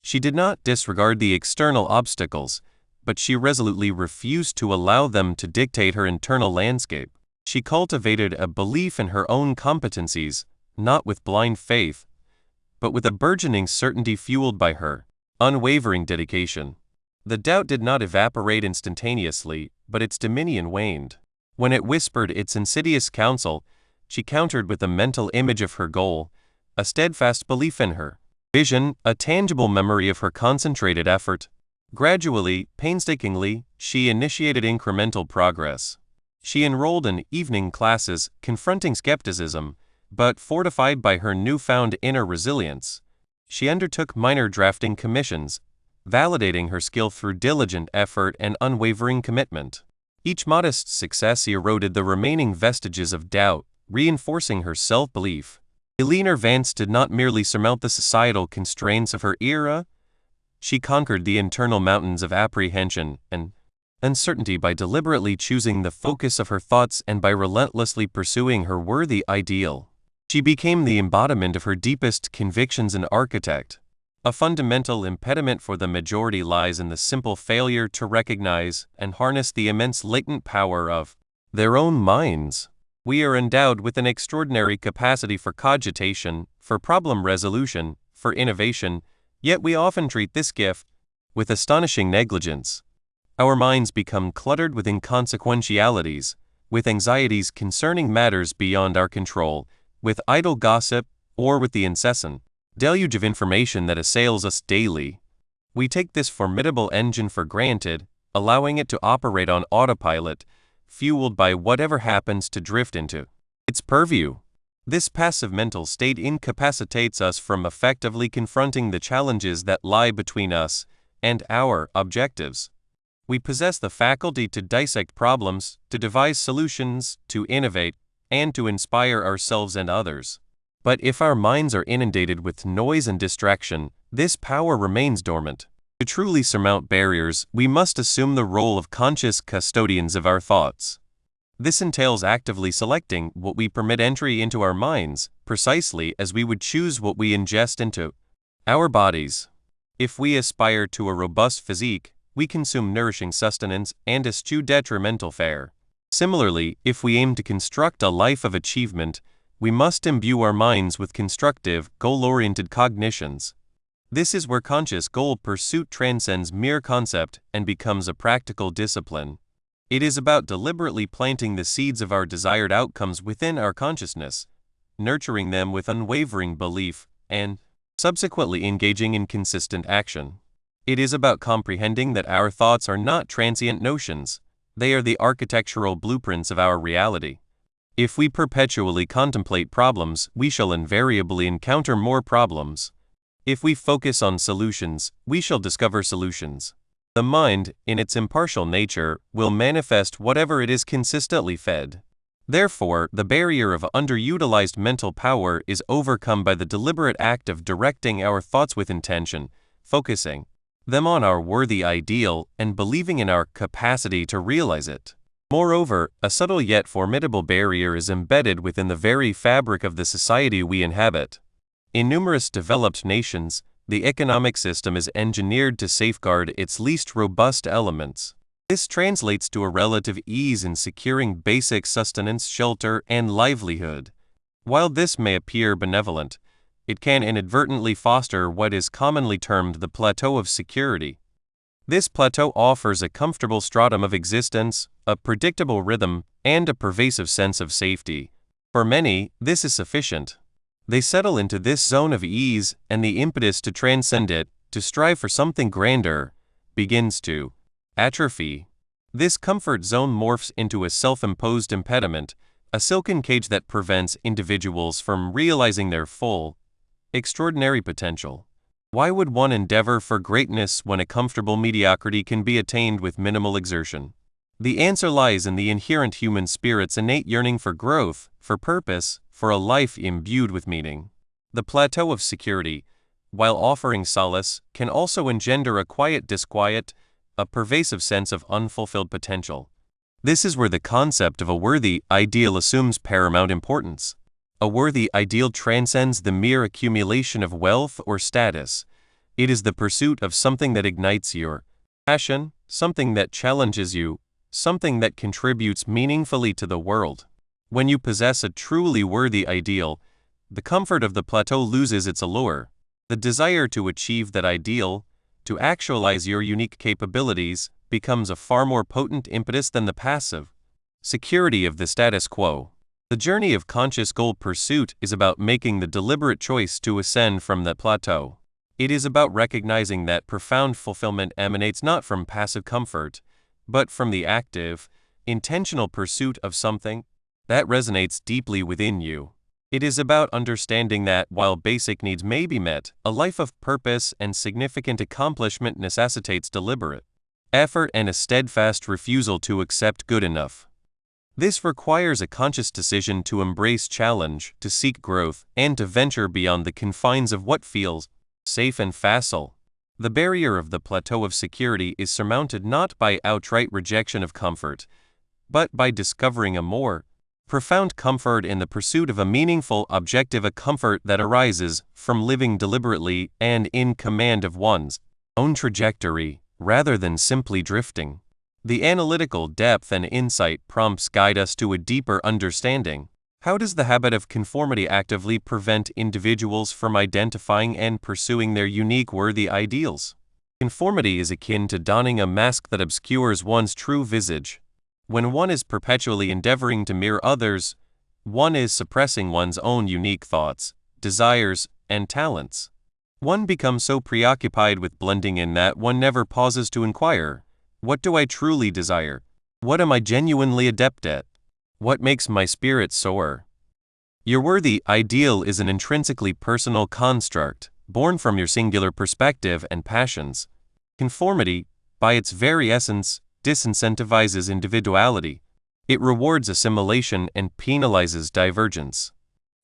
She did not disregard the external obstacles, but she resolutely refused to allow them to dictate her internal landscape. She cultivated a belief in her own competencies, not with blind faith, but with a burgeoning certainty fueled by her unwavering dedication. The doubt did not evaporate instantaneously, but its dominion waned. When it whispered its insidious counsel, she countered with a mental image of her goal, a steadfast belief in her Vision, a tangible memory of her concentrated effort. Gradually, painstakingly, she initiated incremental progress. She enrolled in evening classes, confronting skepticism, but fortified by her newfound inner resilience. She undertook minor drafting commissions, validating her skill through diligent effort and unwavering commitment. Each modest success eroded the remaining vestiges of doubt, reinforcing her self-belief. Eleanor Vance did not merely surmount the societal constraints of her era, she conquered the internal mountains of apprehension and uncertainty by deliberately choosing the focus of her thoughts and by relentlessly pursuing her worthy ideal. She became the embodiment of her deepest convictions an architect. A fundamental impediment for the majority lies in the simple failure to recognize and harness the immense latent power of their own minds. We are endowed with an extraordinary capacity for cogitation, for problem resolution, for innovation, yet we often treat this gift with astonishing negligence. Our minds become cluttered with inconsequentialities, with anxieties concerning matters beyond our control, with idle gossip, or with the incessant deluge of information that assails us daily. We take this formidable engine for granted, allowing it to operate on autopilot, fueled by whatever happens to drift into its purview. This passive mental state incapacitates us from effectively confronting the challenges that lie between us and our objectives. We possess the faculty to dissect problems, to devise solutions, to innovate, and to inspire ourselves and others. But if our minds are inundated with noise and distraction, this power remains dormant. To truly surmount barriers, we must assume the role of conscious custodians of our thoughts. This entails actively selecting what we permit entry into our minds, precisely as we would choose what we ingest into our bodies. If we aspire to a robust physique, we consume nourishing sustenance and eschew detrimental fare. Similarly, if we aim to construct a life of achievement, we must imbue our minds with constructive, goal-oriented cognitions. This is where conscious goal pursuit transcends mere concept and becomes a practical discipline. It is about deliberately planting the seeds of our desired outcomes within our consciousness, nurturing them with unwavering belief, and subsequently engaging in consistent action. It is about comprehending that our thoughts are not transient notions, they are the architectural blueprints of our reality. If we perpetually contemplate problems, we shall invariably encounter more problems. If we focus on solutions, we shall discover solutions. The mind, in its impartial nature, will manifest whatever it is consistently fed. Therefore, the barrier of underutilized mental power is overcome by the deliberate act of directing our thoughts with intention, focusing them on our worthy ideal, and believing in our capacity to realize it. Moreover, a subtle yet formidable barrier is embedded within the very fabric of the society we inhabit. In numerous developed nations, the economic system is engineered to safeguard its least robust elements. This translates to a relative ease in securing basic sustenance, shelter, and livelihood. While this may appear benevolent, it can inadvertently foster what is commonly termed the plateau of security. This plateau offers a comfortable stratum of existence, a predictable rhythm, and a pervasive sense of safety. For many, this is sufficient. They settle into this zone of ease, and the impetus to transcend it, to strive for something grander, begins to atrophy. This comfort zone morphs into a self-imposed impediment, a silken cage that prevents individuals from realizing their full, extraordinary potential. Why would one endeavor for greatness when a comfortable mediocrity can be attained with minimal exertion? The answer lies in the inherent human spirit's innate yearning for growth, for purpose, for a life imbued with meaning. The plateau of security, while offering solace, can also engender a quiet disquiet, a pervasive sense of unfulfilled potential. This is where the concept of a worthy ideal assumes paramount importance. A worthy ideal transcends the mere accumulation of wealth or status. It is the pursuit of something that ignites your passion, something that challenges you, something that contributes meaningfully to the world. When you possess a truly worthy ideal, the comfort of the plateau loses its allure. The desire to achieve that ideal, to actualize your unique capabilities, becomes a far more potent impetus than the passive security of the status quo. The journey of conscious goal pursuit is about making the deliberate choice to ascend from that plateau. It is about recognizing that profound fulfillment emanates not from passive comfort, but from the active, intentional pursuit of something that resonates deeply within you. It is about understanding that while basic needs may be met, a life of purpose and significant accomplishment necessitates deliberate effort and a steadfast refusal to accept good enough. This requires a conscious decision to embrace challenge, to seek growth, and to venture beyond the confines of what feels safe and facile. The barrier of the plateau of security is surmounted not by outright rejection of comfort, but by discovering a more profound comfort in the pursuit of a meaningful objective, a comfort that arises from living deliberately and in command of one's own trajectory, rather than simply drifting. The analytical depth and insight prompts guide us to a deeper understanding. How does the habit of conformity actively prevent individuals from identifying and pursuing their unique worthy ideals? Conformity is akin to donning a mask that obscures one's true visage. When one is perpetually endeavoring to mirror others, one is suppressing one's own unique thoughts, desires, and talents. One becomes so preoccupied with blending in that one never pauses to inquire, what do I truly desire? What am I genuinely adept at? What makes my spirit soar? Your worthy ideal is an intrinsically personal construct, born from your singular perspective and passions. Conformity, by its very essence, disincentivizes individuality. It rewards assimilation and penalizes divergence.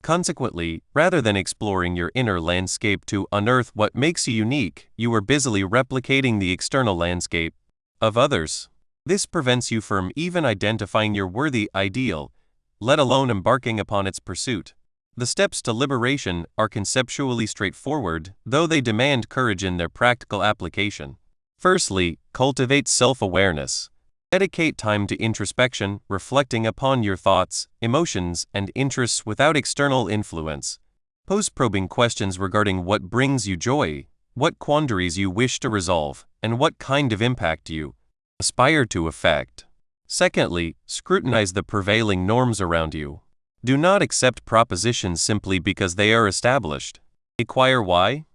Consequently, rather than exploring your inner landscape to unearth what makes you unique, you are busily replicating the external landscape of others. This prevents you from even identifying your worthy ideal, let alone embarking upon its pursuit. The steps to liberation are conceptually straightforward, though they demand courage in their practical application. Firstly, cultivate self-awareness. Dedicate time to introspection, reflecting upon your thoughts, emotions, and interests without external influence. Pose probing questions regarding what brings you joy, what quandaries you wish to resolve, and what kind of impact you aspire to effect. Secondly, scrutinize the prevailing norms around you. Do not accept propositions simply because they are established. Inquire why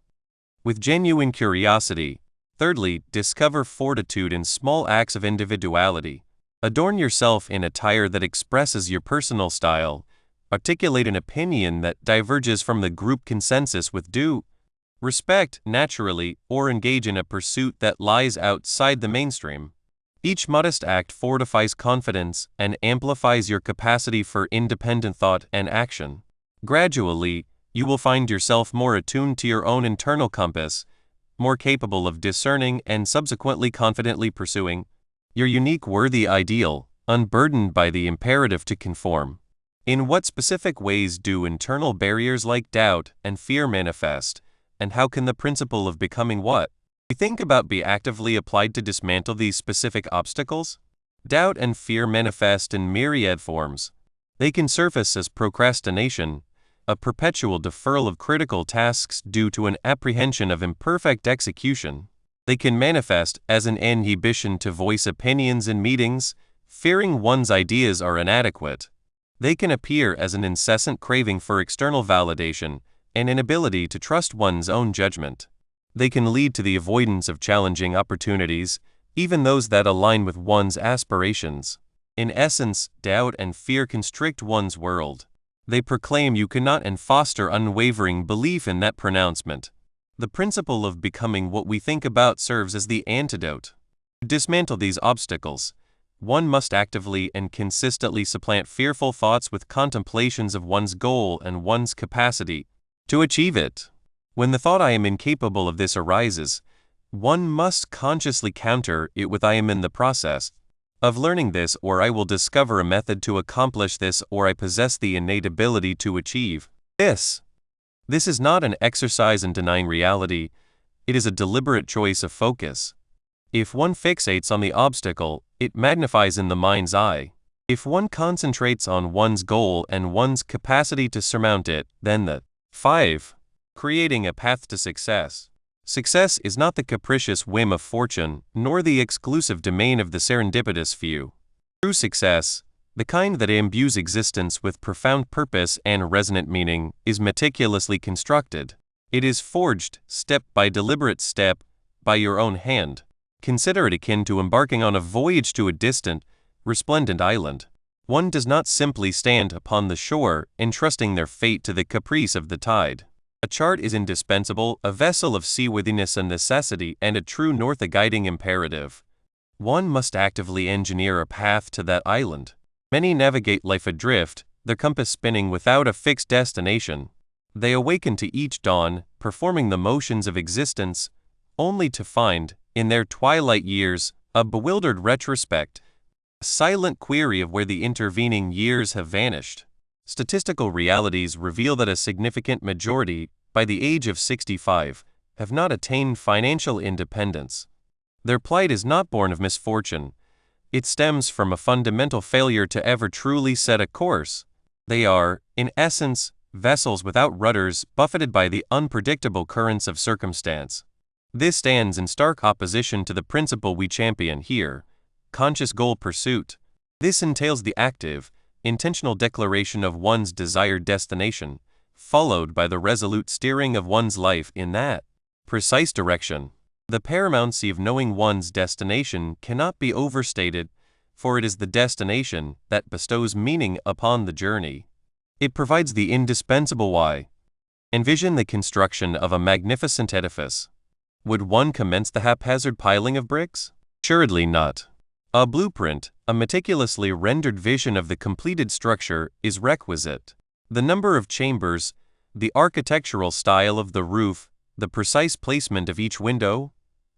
with genuine curiosity. Thirdly, discover fortitude in small acts of individuality. Adorn yourself in attire that expresses your personal style. Articulate an opinion that diverges from the group consensus with due respect, naturally, or engage in a pursuit that lies outside the mainstream. Each modest act fortifies confidence and amplifies your capacity for independent thought and action. Gradually, you will find yourself more attuned to your own internal compass, more capable of discerning and subsequently confidently pursuing your unique worthy ideal, unburdened by the imperative to conform. In what specific ways do internal barriers like doubt and fear manifest, and how can the principle of becoming what we think about be actively applied to dismantle these specific obstacles? Doubt and fear manifest in myriad forms. They can surface as procrastination, a perpetual deferral of critical tasks due to an apprehension of imperfect execution. They can manifest as an inhibition to voice opinions in meetings, fearing one's ideas are inadequate. They can appear as an incessant craving for external validation, an inability to trust one's own judgment. They can lead to the avoidance of challenging opportunities, even those that align with one's aspirations. In essence, doubt and fear constrict one's world. They proclaim you cannot and foster unwavering belief in that pronouncement. The principle of becoming what we think about serves as the antidote. To dismantle these obstacles, one must actively and consistently supplant fearful thoughts with contemplations of one's goal and one's capacity to achieve it. When the thought I am incapable of this arises, one must consciously counter it with I am in the process of learning this, or I will discover a method to accomplish this, or I possess the innate ability to achieve this. This is not an exercise in denying reality, it is a deliberate choice of focus. If one fixates on the obstacle, it magnifies in the mind's eye. If one concentrates on one's goal and one's capacity to surmount it, then the 5. Creating a path to success. Success is not the capricious whim of fortune, nor the exclusive domain of the serendipitous few. True success, the kind that imbues existence with profound purpose and resonant meaning, is meticulously constructed. It is forged, step by deliberate step, by your own hand. Consider it akin to embarking on a voyage to a distant, resplendent island. One does not simply stand upon the shore, entrusting their fate to the caprice of the tide. A chart is indispensable, a vessel of seaworthiness a necessity, and a true north a guiding imperative. One must actively engineer a path to that island. Many navigate life adrift, their compass spinning without a fixed destination. They awaken to each dawn, performing the motions of existence, only to find, in their twilight years, a bewildered retrospect, a silent query of where the intervening years have vanished. Statistical realities reveal that a significant majority, by the age of 65, have not attained financial independence. Their plight is not born of misfortune. It stems from a fundamental failure to ever truly set a course. They are, in essence, vessels without rudders, buffeted by the unpredictable currents of circumstance. This stands in stark opposition to the principle we champion here: conscious goal pursuit. This entails the active, intentional declaration of one's desired destination, followed by the resolute steering of one's life in that precise direction. The paramountcy of knowing one's destination cannot be overstated, for it is the destination that bestows meaning upon the journey. It provides the indispensable why. Envision the construction of a magnificent edifice. Would one commence the haphazard piling of bricks? Assuredly not. A blueprint, a meticulously rendered vision of the completed structure, is requisite. The number of chambers, the architectural style of the roof, the precise placement of each window,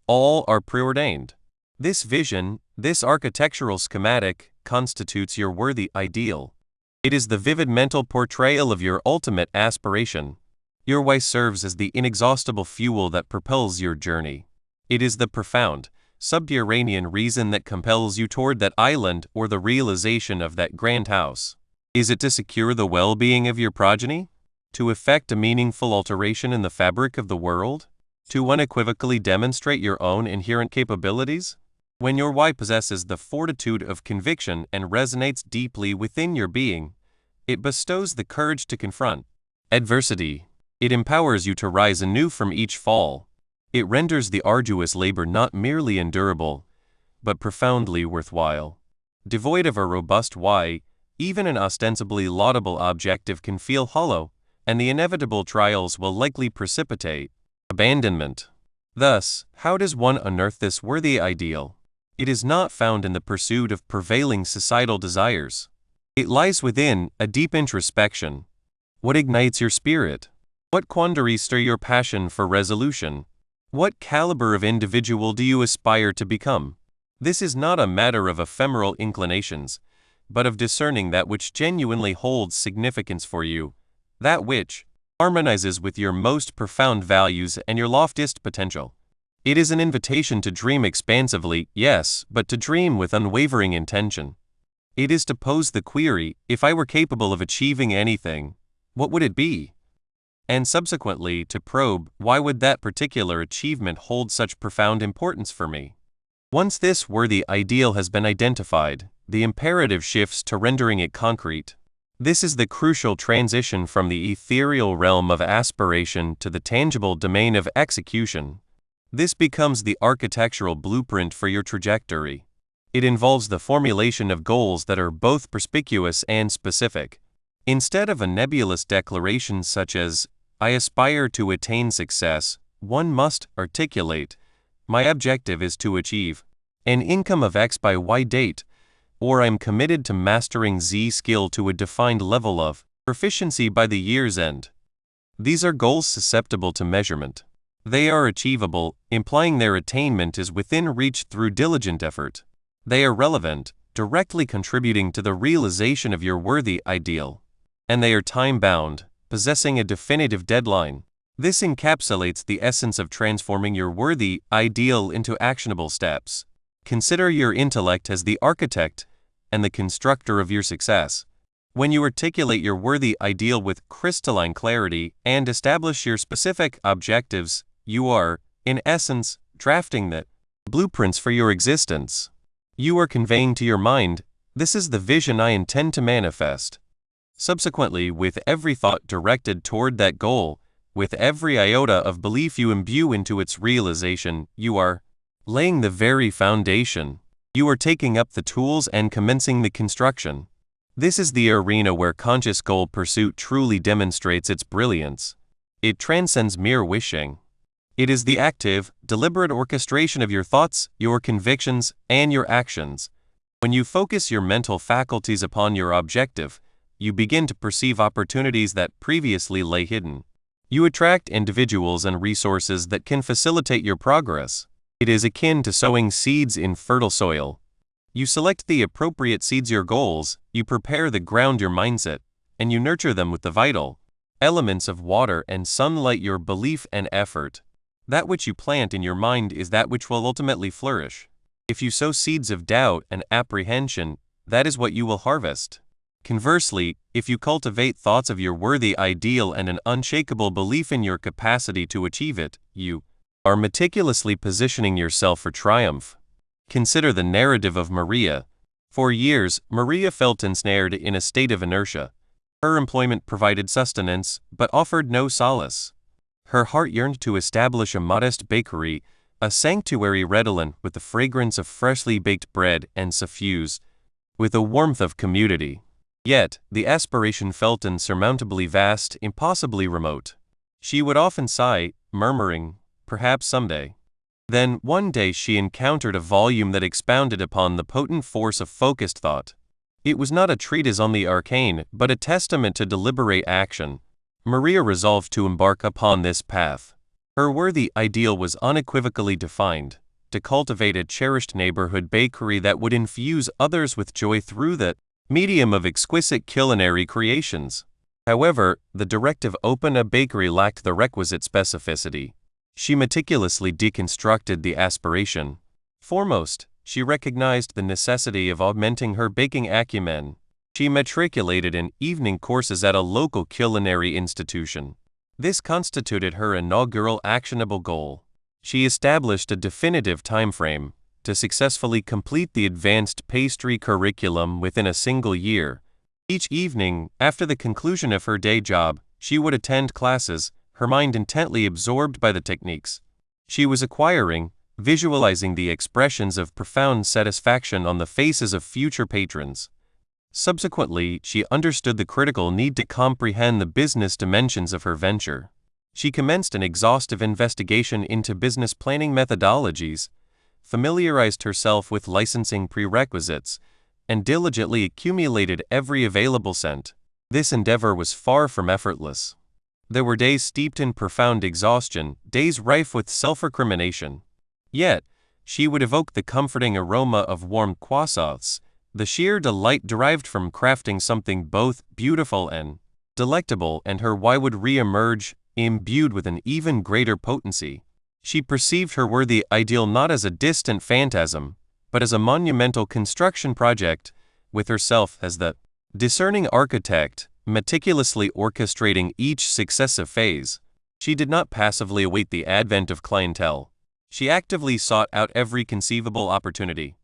all are preordained. This vision, this architectural schematic, constitutes your worthy ideal. It is the vivid mental portrayal of your ultimate aspiration. Your why serves as the inexhaustible fuel that propels your journey. It is the profound, subterranean reason that compels you toward that island or the realization of that grand house. Is it to secure the well-being of your progeny? To effect a meaningful alteration in the fabric of the world? To unequivocally demonstrate your own inherent capabilities? When your why possesses the fortitude of conviction and resonates deeply within your being, it bestows the courage to confront adversity. It empowers you to rise anew from each fall. It renders the arduous labor not merely endurable, but profoundly worthwhile. Devoid of a robust why, even an ostensibly laudable objective can feel hollow, and the inevitable trials will likely precipitate abandonment. Thus, how does one unearth this worthy ideal? It is not found in the pursuit of prevailing societal desires. It lies within a deep introspection. What ignites your spirit? What quandaries stir your passion for resolution? What caliber of individual do you aspire to become? This is not a matter of ephemeral inclinations, but of discerning that which genuinely holds significance for you, that which harmonizes with your most profound values and your loftiest potential. It is an invitation to dream expansively, yes, but to dream with unwavering intention. It is to pose the query, if I were capable of achieving anything, what would it be? And subsequently to probe, why would that particular achievement hold such profound importance for me? Once this worthy ideal has been identified, the imperative shifts to rendering it concrete. This is the crucial transition from the ethereal realm of aspiration to the tangible domain of execution. This becomes the architectural blueprint for your trajectory. It involves the formulation of goals that are both perspicuous and specific. Instead of a nebulous declaration such as, I aspire to attain success, one must articulate, my objective is to achieve an income of X by Y date, or I am committed to mastering Z skill to a defined level of proficiency by the year's end. These are goals susceptible to measurement. They are achievable, implying their attainment is within reach through diligent effort. They are relevant, directly contributing to the realization of your worthy ideal. And they are time-bound, possessing a definitive deadline. This encapsulates the essence of transforming your worthy ideal into actionable steps. Consider your intellect as the architect and the constructor of your success. When you articulate your worthy ideal with crystalline clarity and establish your specific objectives, you are, in essence, drafting the blueprints for your existence. You are conveying to your mind, this is the vision I intend to manifest. Subsequently, with every thought directed toward that goal, With every iota of belief you imbue into its realization, you are laying the very foundation. You are taking up the tools and commencing the construction. This is the arena where conscious goal pursuit truly demonstrates its brilliance. It transcends mere wishing. It is the active, deliberate orchestration of your thoughts, your convictions, and your actions. When you focus your mental faculties upon your objective, you begin to perceive opportunities that previously lay hidden. You attract individuals and resources that can facilitate your progress. It is akin to sowing seeds in fertile soil. You select the appropriate seeds, your goals, you prepare the ground, your mindset, and you nurture them with the vital elements of water and sunlight, your belief and effort. That which you plant in your mind is that which will ultimately flourish. If you sow seeds of doubt and apprehension, that is what you will harvest. Conversely, if you cultivate thoughts of your worthy ideal and an unshakable belief in your capacity to achieve it, you are meticulously positioning yourself for triumph. Consider the narrative of Maria. For years, Maria felt ensnared in a state of inertia. Her employment provided sustenance, but offered no solace. Her heart yearned to establish a modest bakery, a sanctuary redolent with the fragrance of freshly baked bread and suffused with the warmth of community. Yet, the aspiration felt insurmountably vast, impossibly remote. She would often sigh, murmuring, "Perhaps someday." Then, one day she encountered a volume that expounded upon the potent force of focused thought. It was not a treatise on the arcane, but a testament to deliberate action. Maria resolved to embark upon this path. Her worthy ideal was unequivocally defined: to cultivate a cherished neighborhood bakery that would infuse others with joy through the medium of exquisite culinary creations. However, the directive to open a bakery lacked the requisite specificity. She meticulously deconstructed the aspiration. Foremost, she recognized the necessity of augmenting her baking acumen. She matriculated in evening courses at a local culinary institution. This constituted her inaugural actionable goal. She established a definitive time frame to successfully complete the advanced pastry curriculum within a single year. Each evening, after the conclusion of her day job, she would attend classes, her mind intently absorbed by the techniques she was acquiring, visualizing the expressions of profound satisfaction on the faces of future patrons. Subsequently, she understood the critical need to comprehend the business dimensions of her venture. She commenced an exhaustive investigation into business planning methodologies, familiarized herself with licensing prerequisites, and diligently accumulated every available cent. This endeavor was far from effortless. There were days steeped in profound exhaustion, days rife with self-recrimination. Yet, she would evoke the comforting aroma of warm croissants, the sheer delight derived from crafting something both beautiful and delectable, and her why would re-emerge, imbued with an even greater potency. She perceived her worthy ideal not as a distant phantasm, but as a monumental construction project, with herself as the discerning architect, meticulously orchestrating each successive phase. She did not passively await the advent of clientele. She actively sought out every conceivable opportunity.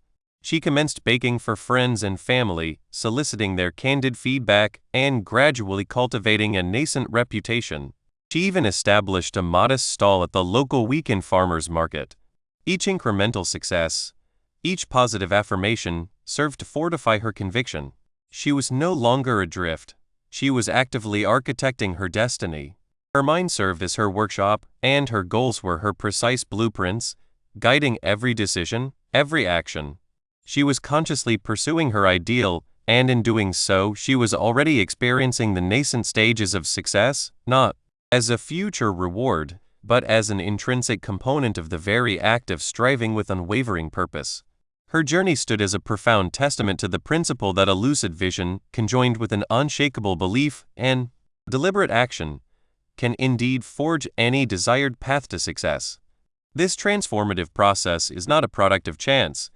She commenced baking for friends and family, soliciting their candid feedback and gradually cultivating a nascent reputation. She even established a modest stall at the local weekend farmers market. Each incremental success, each positive affirmation, served to fortify her conviction. She was no longer adrift. She was actively architecting her destiny. Her mind served as her workshop, and her goals were her precise blueprints, guiding every decision, every action. She was consciously pursuing her ideal, and in doing so, she was already experiencing the nascent stages of success, not as a future reward, but as an intrinsic component of the very act of striving with unwavering purpose. Her journey stood as a profound testament to the principle that a lucid vision, conjoined with an unshakable belief and deliberate action, can indeed forge any desired path to success. This transformative process is not a product of chance.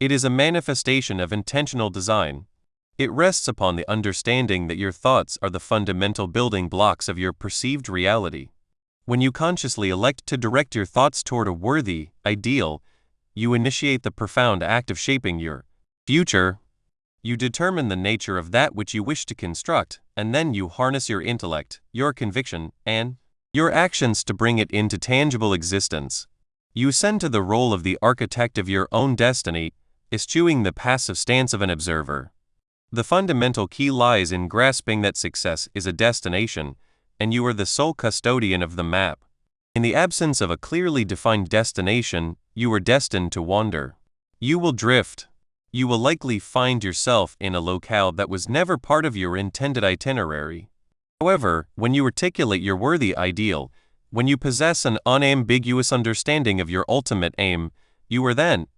It is a manifestation of intentional design. It rests upon the understanding that your thoughts are the fundamental building blocks of your perceived reality. When you consciously elect to direct your thoughts toward a worthy ideal, you initiate the profound act of shaping your future. You determine the nature of that which you wish to construct, and then you harness your intellect, your conviction, and your actions to bring it into tangible existence. You ascend to the role of the architect of your own destiny, eschewing the passive stance of an observer. The fundamental key lies in grasping that success is a destination, and you are the sole custodian of the map. In the absence of a clearly defined destination, you are destined to wander. You will drift. You will likely find yourself in a locale that was never part of your intended itinerary. However, when you articulate your worthy ideal, when you possess an unambiguous understanding of your ultimate aim, you are then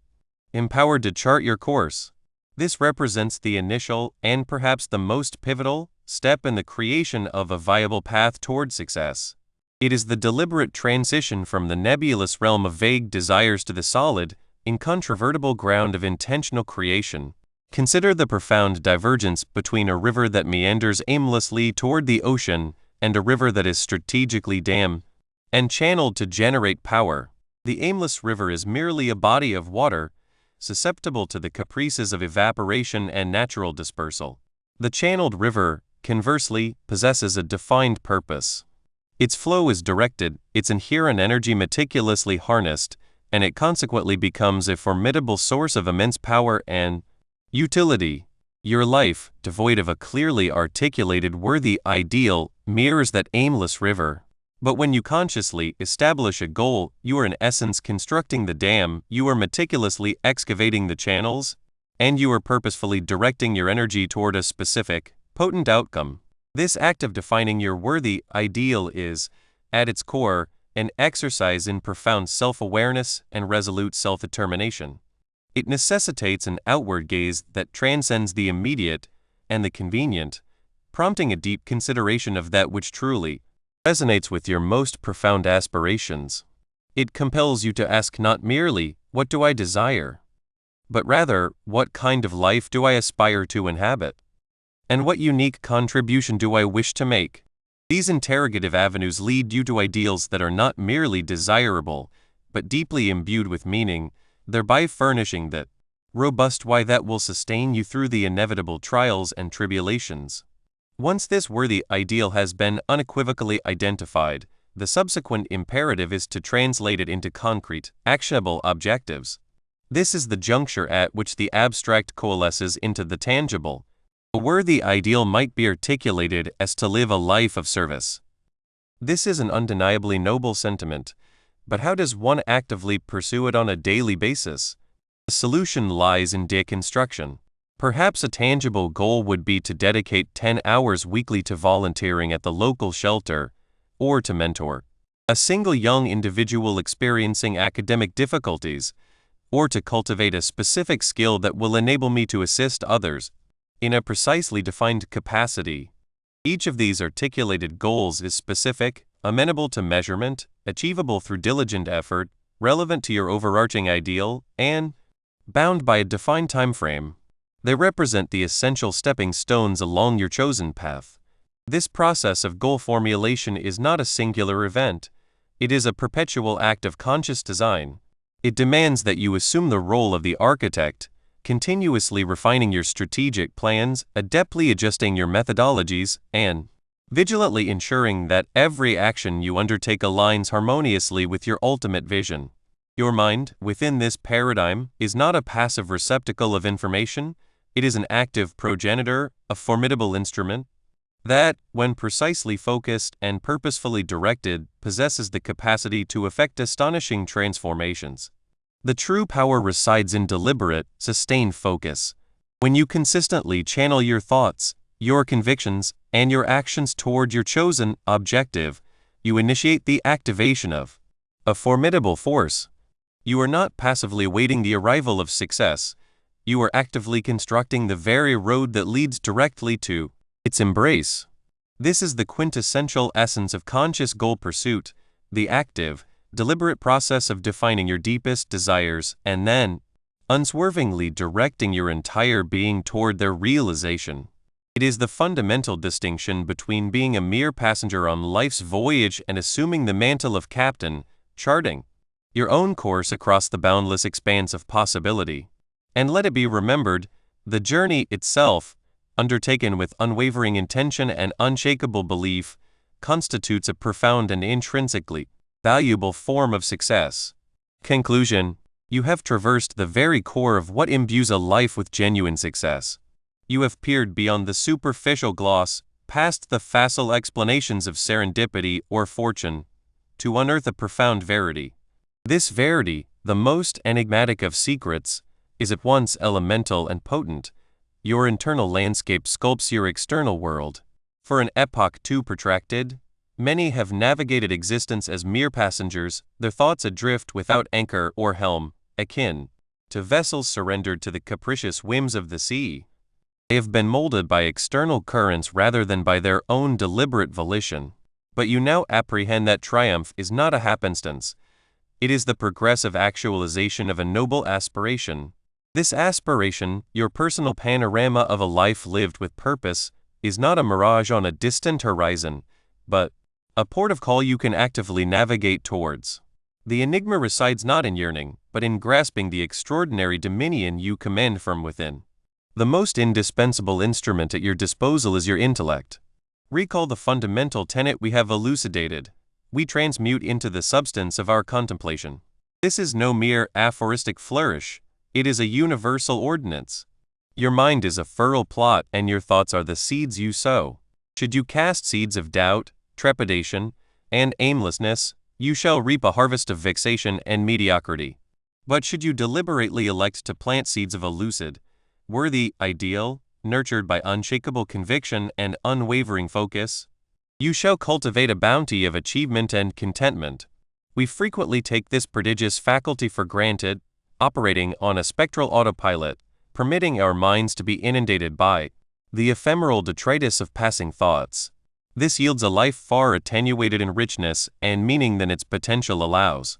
empowered to chart your course. This represents the initial, and perhaps the most pivotal, step in the creation of a viable path toward success. It is the deliberate transition from the nebulous realm of vague desires to the solid, incontrovertible ground of intentional creation. Consider the profound divergence between a river that meanders aimlessly toward the ocean and a river that is strategically dammed and channeled to generate power. The aimless river is merely a body of water, susceptible to the caprices of evaporation and natural dispersal. The channeled river, conversely, possesses a defined purpose. Its flow is directed, its inherent energy meticulously harnessed, and it consequently becomes a formidable source of immense power and utility. Your life, devoid of a clearly articulated worthy ideal, mirrors that aimless river. But when you consciously establish a goal, you are in essence constructing the dam, you are meticulously excavating the channels, and you are purposefully directing your energy toward a specific, potent outcome. This act of defining your worthy ideal is, at its core, an exercise in profound self-awareness and resolute self-determination. It necessitates an outward gaze that transcends the immediate and the convenient, prompting a deep consideration of that which truly resonates with your most profound aspirations. It compels you to ask not merely, "What do I desire?" but rather, "What kind of life do I aspire to inhabit? And what unique contribution do I wish to make?" These interrogative avenues lead you to ideals that are not merely desirable, but deeply imbued with meaning, thereby furnishing that robust why that will sustain you through the inevitable trials and tribulations. Once this worthy ideal has been unequivocally identified, the subsequent imperative is to translate it into concrete, actionable objectives. This is the juncture at which the abstract coalesces into the tangible. A worthy ideal might be articulated as to live a life of service. This is an undeniably noble sentiment, but how does one actively pursue it on a daily basis? The solution lies in deconstruction. Perhaps a tangible goal would be to dedicate 10 hours weekly to volunteering at the local shelter, or to mentor a single young individual experiencing academic difficulties, or to cultivate a specific skill that will enable me to assist others in a precisely defined capacity. Each of these articulated goals is specific, amenable to measurement, achievable through diligent effort, relevant to your overarching ideal, and bound by a defined time frame. They represent the essential stepping stones along your chosen path. This process of goal formulation is not a singular event. It is a perpetual act of conscious design. It demands that you assume the role of the architect, continuously refining your strategic plans, adeptly adjusting your methodologies, and vigilantly ensuring that every action you undertake aligns harmoniously with your ultimate vision. Your mind, within this paradigm, is not a passive receptacle of information, it is an active progenitor, a formidable instrument that, when precisely focused and purposefully directed, possesses the capacity to effect astonishing transformations. The true power resides in deliberate, sustained focus. When you consistently channel your thoughts, your convictions, and your actions toward your chosen objective, you initiate the activation of a formidable force. You are not passively awaiting the arrival of success. You are actively constructing the very road that leads directly to its embrace. This is the quintessential essence of conscious goal pursuit, the active, deliberate process of defining your deepest desires and then unswervingly directing your entire being toward their realization. It is the fundamental distinction between being a mere passenger on life's voyage and assuming the mantle of captain, charting your own course across the boundless expanse of possibility. And let it be remembered, the journey itself, undertaken with unwavering intention and unshakable belief, constitutes a profound and intrinsically valuable form of success. Conclusion: you have traversed the very core of what imbues a life with genuine success. You have peered beyond the superficial gloss, past the facile explanations of serendipity or fortune, to unearth a profound verity. This verity, the most enigmatic of secrets, is at once elemental and potent. Your internal landscape sculpts your external world. For an epoch too protracted, many have navigated existence as mere passengers, their thoughts adrift without anchor or helm, akin to vessels surrendered to the capricious whims of the sea. They have been molded by external currents rather than by their own deliberate volition. But you now apprehend that triumph is not a happenstance. It is the progressive actualization of a noble aspiration. This aspiration, your personal panorama of a life lived with purpose, is not a mirage on a distant horizon, but a port of call you can actively navigate towards. The enigma resides not in yearning, but in grasping the extraordinary dominion you command from within. The most indispensable instrument at your disposal is your intellect. Recall the fundamental tenet we have elucidated. We transmute into the substance of our contemplation. This is no mere aphoristic flourish, it is a universal ordinance. Your mind is a furrow plot and your thoughts are the seeds you sow. Should you cast seeds of doubt, trepidation, and aimlessness, you shall reap a harvest of vexation and mediocrity. But should you deliberately elect to plant seeds of a lucid, worthy ideal, nurtured by unshakable conviction and unwavering focus, you shall cultivate a bounty of achievement and contentment. We frequently take this prodigious faculty for granted, operating on a spectral autopilot, permitting our minds to be inundated by the ephemeral detritus of passing thoughts. This yields a life far attenuated in richness and meaning than its potential allows.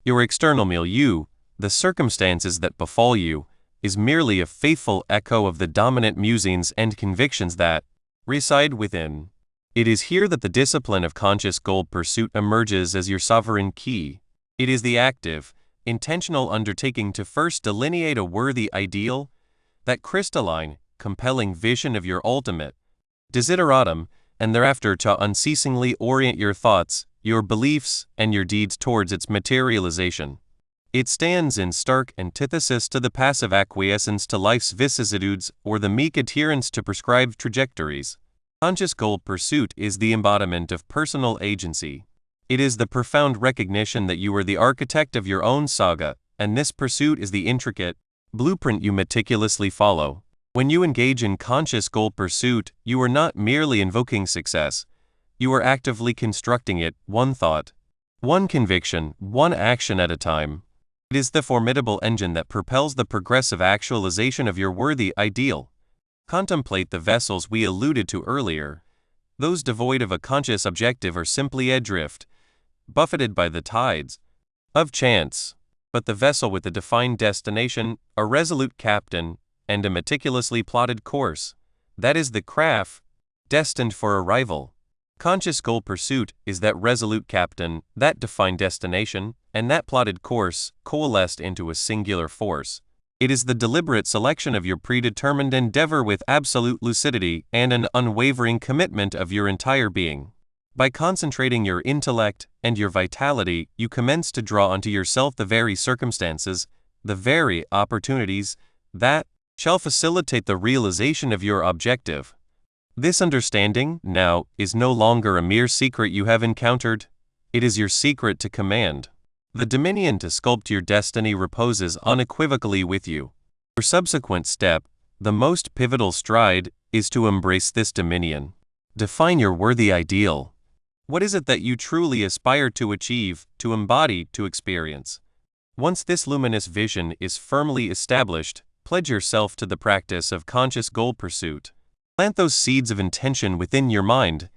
Your external milieu, the circumstances that befall you, is merely a faithful echo of the dominant musings and convictions that reside within. It is here that the discipline of conscious goal pursuit emerges as your sovereign key. It is the active, intentional undertaking to first delineate a worthy ideal, that crystalline, compelling vision of your ultimate desideratum, and thereafter to unceasingly orient your thoughts, your beliefs, and your deeds towards its materialization. It stands in stark antithesis to the passive acquiescence to life's vicissitudes or the meek adherence to prescribed trajectories. Conscious goal pursuit is the embodiment of personal agency. It is the profound recognition that you are the architect of your own saga, and this pursuit is the intricate blueprint you meticulously follow. When you engage in conscious goal pursuit, you are not merely invoking success. You are actively constructing it, one thought, one conviction, one action at a time. It is the formidable engine that propels the progressive actualization of your worthy ideal. Contemplate the vessels we alluded to earlier. Those devoid of a conscious objective are simply adrift, buffeted by the tides of chance. But the vessel with a defined destination, a resolute captain, and a meticulously plotted course, that is the craft destined for arrival. Conscious goal pursuit is that resolute captain, that defined destination, and that plotted course coalesced into a singular force. It is the deliberate selection of your predetermined endeavor with absolute lucidity and an unwavering commitment of your entire being. By concentrating your intellect and your vitality, you commence to draw unto yourself the very circumstances, the very opportunities, that shall facilitate the realization of your objective. This understanding, now, is no longer a mere secret you have encountered. It is your secret to command. The dominion to sculpt your destiny reposes unequivocally with you. Your subsequent step, the most pivotal stride, is to embrace this dominion. Define your worthy ideal. What is it that you truly aspire to achieve, to embody, to experience? Once this luminous vision is firmly established, pledge yourself to the practice of conscious goal pursuit. Plant those seeds of intention within your mind,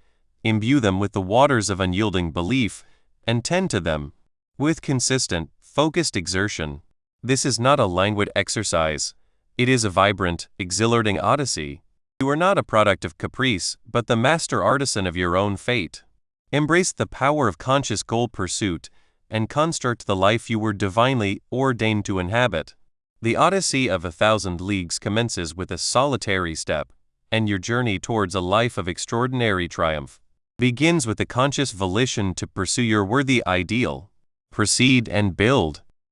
imbue them with the waters of unyielding belief, and tend to them with consistent, focused exertion. This is not a languid exercise. It is a vibrant, exhilarating odyssey. You are not a product of caprice, but the master artisan of your own fate. Embrace the power of conscious goal pursuit, and construct the life you were divinely ordained to inhabit. The odyssey of 1,000 leagues commences with a solitary step, and your journey towards a life of extraordinary triumph begins with a conscious volition to pursue your worthy ideal. Proceed and build.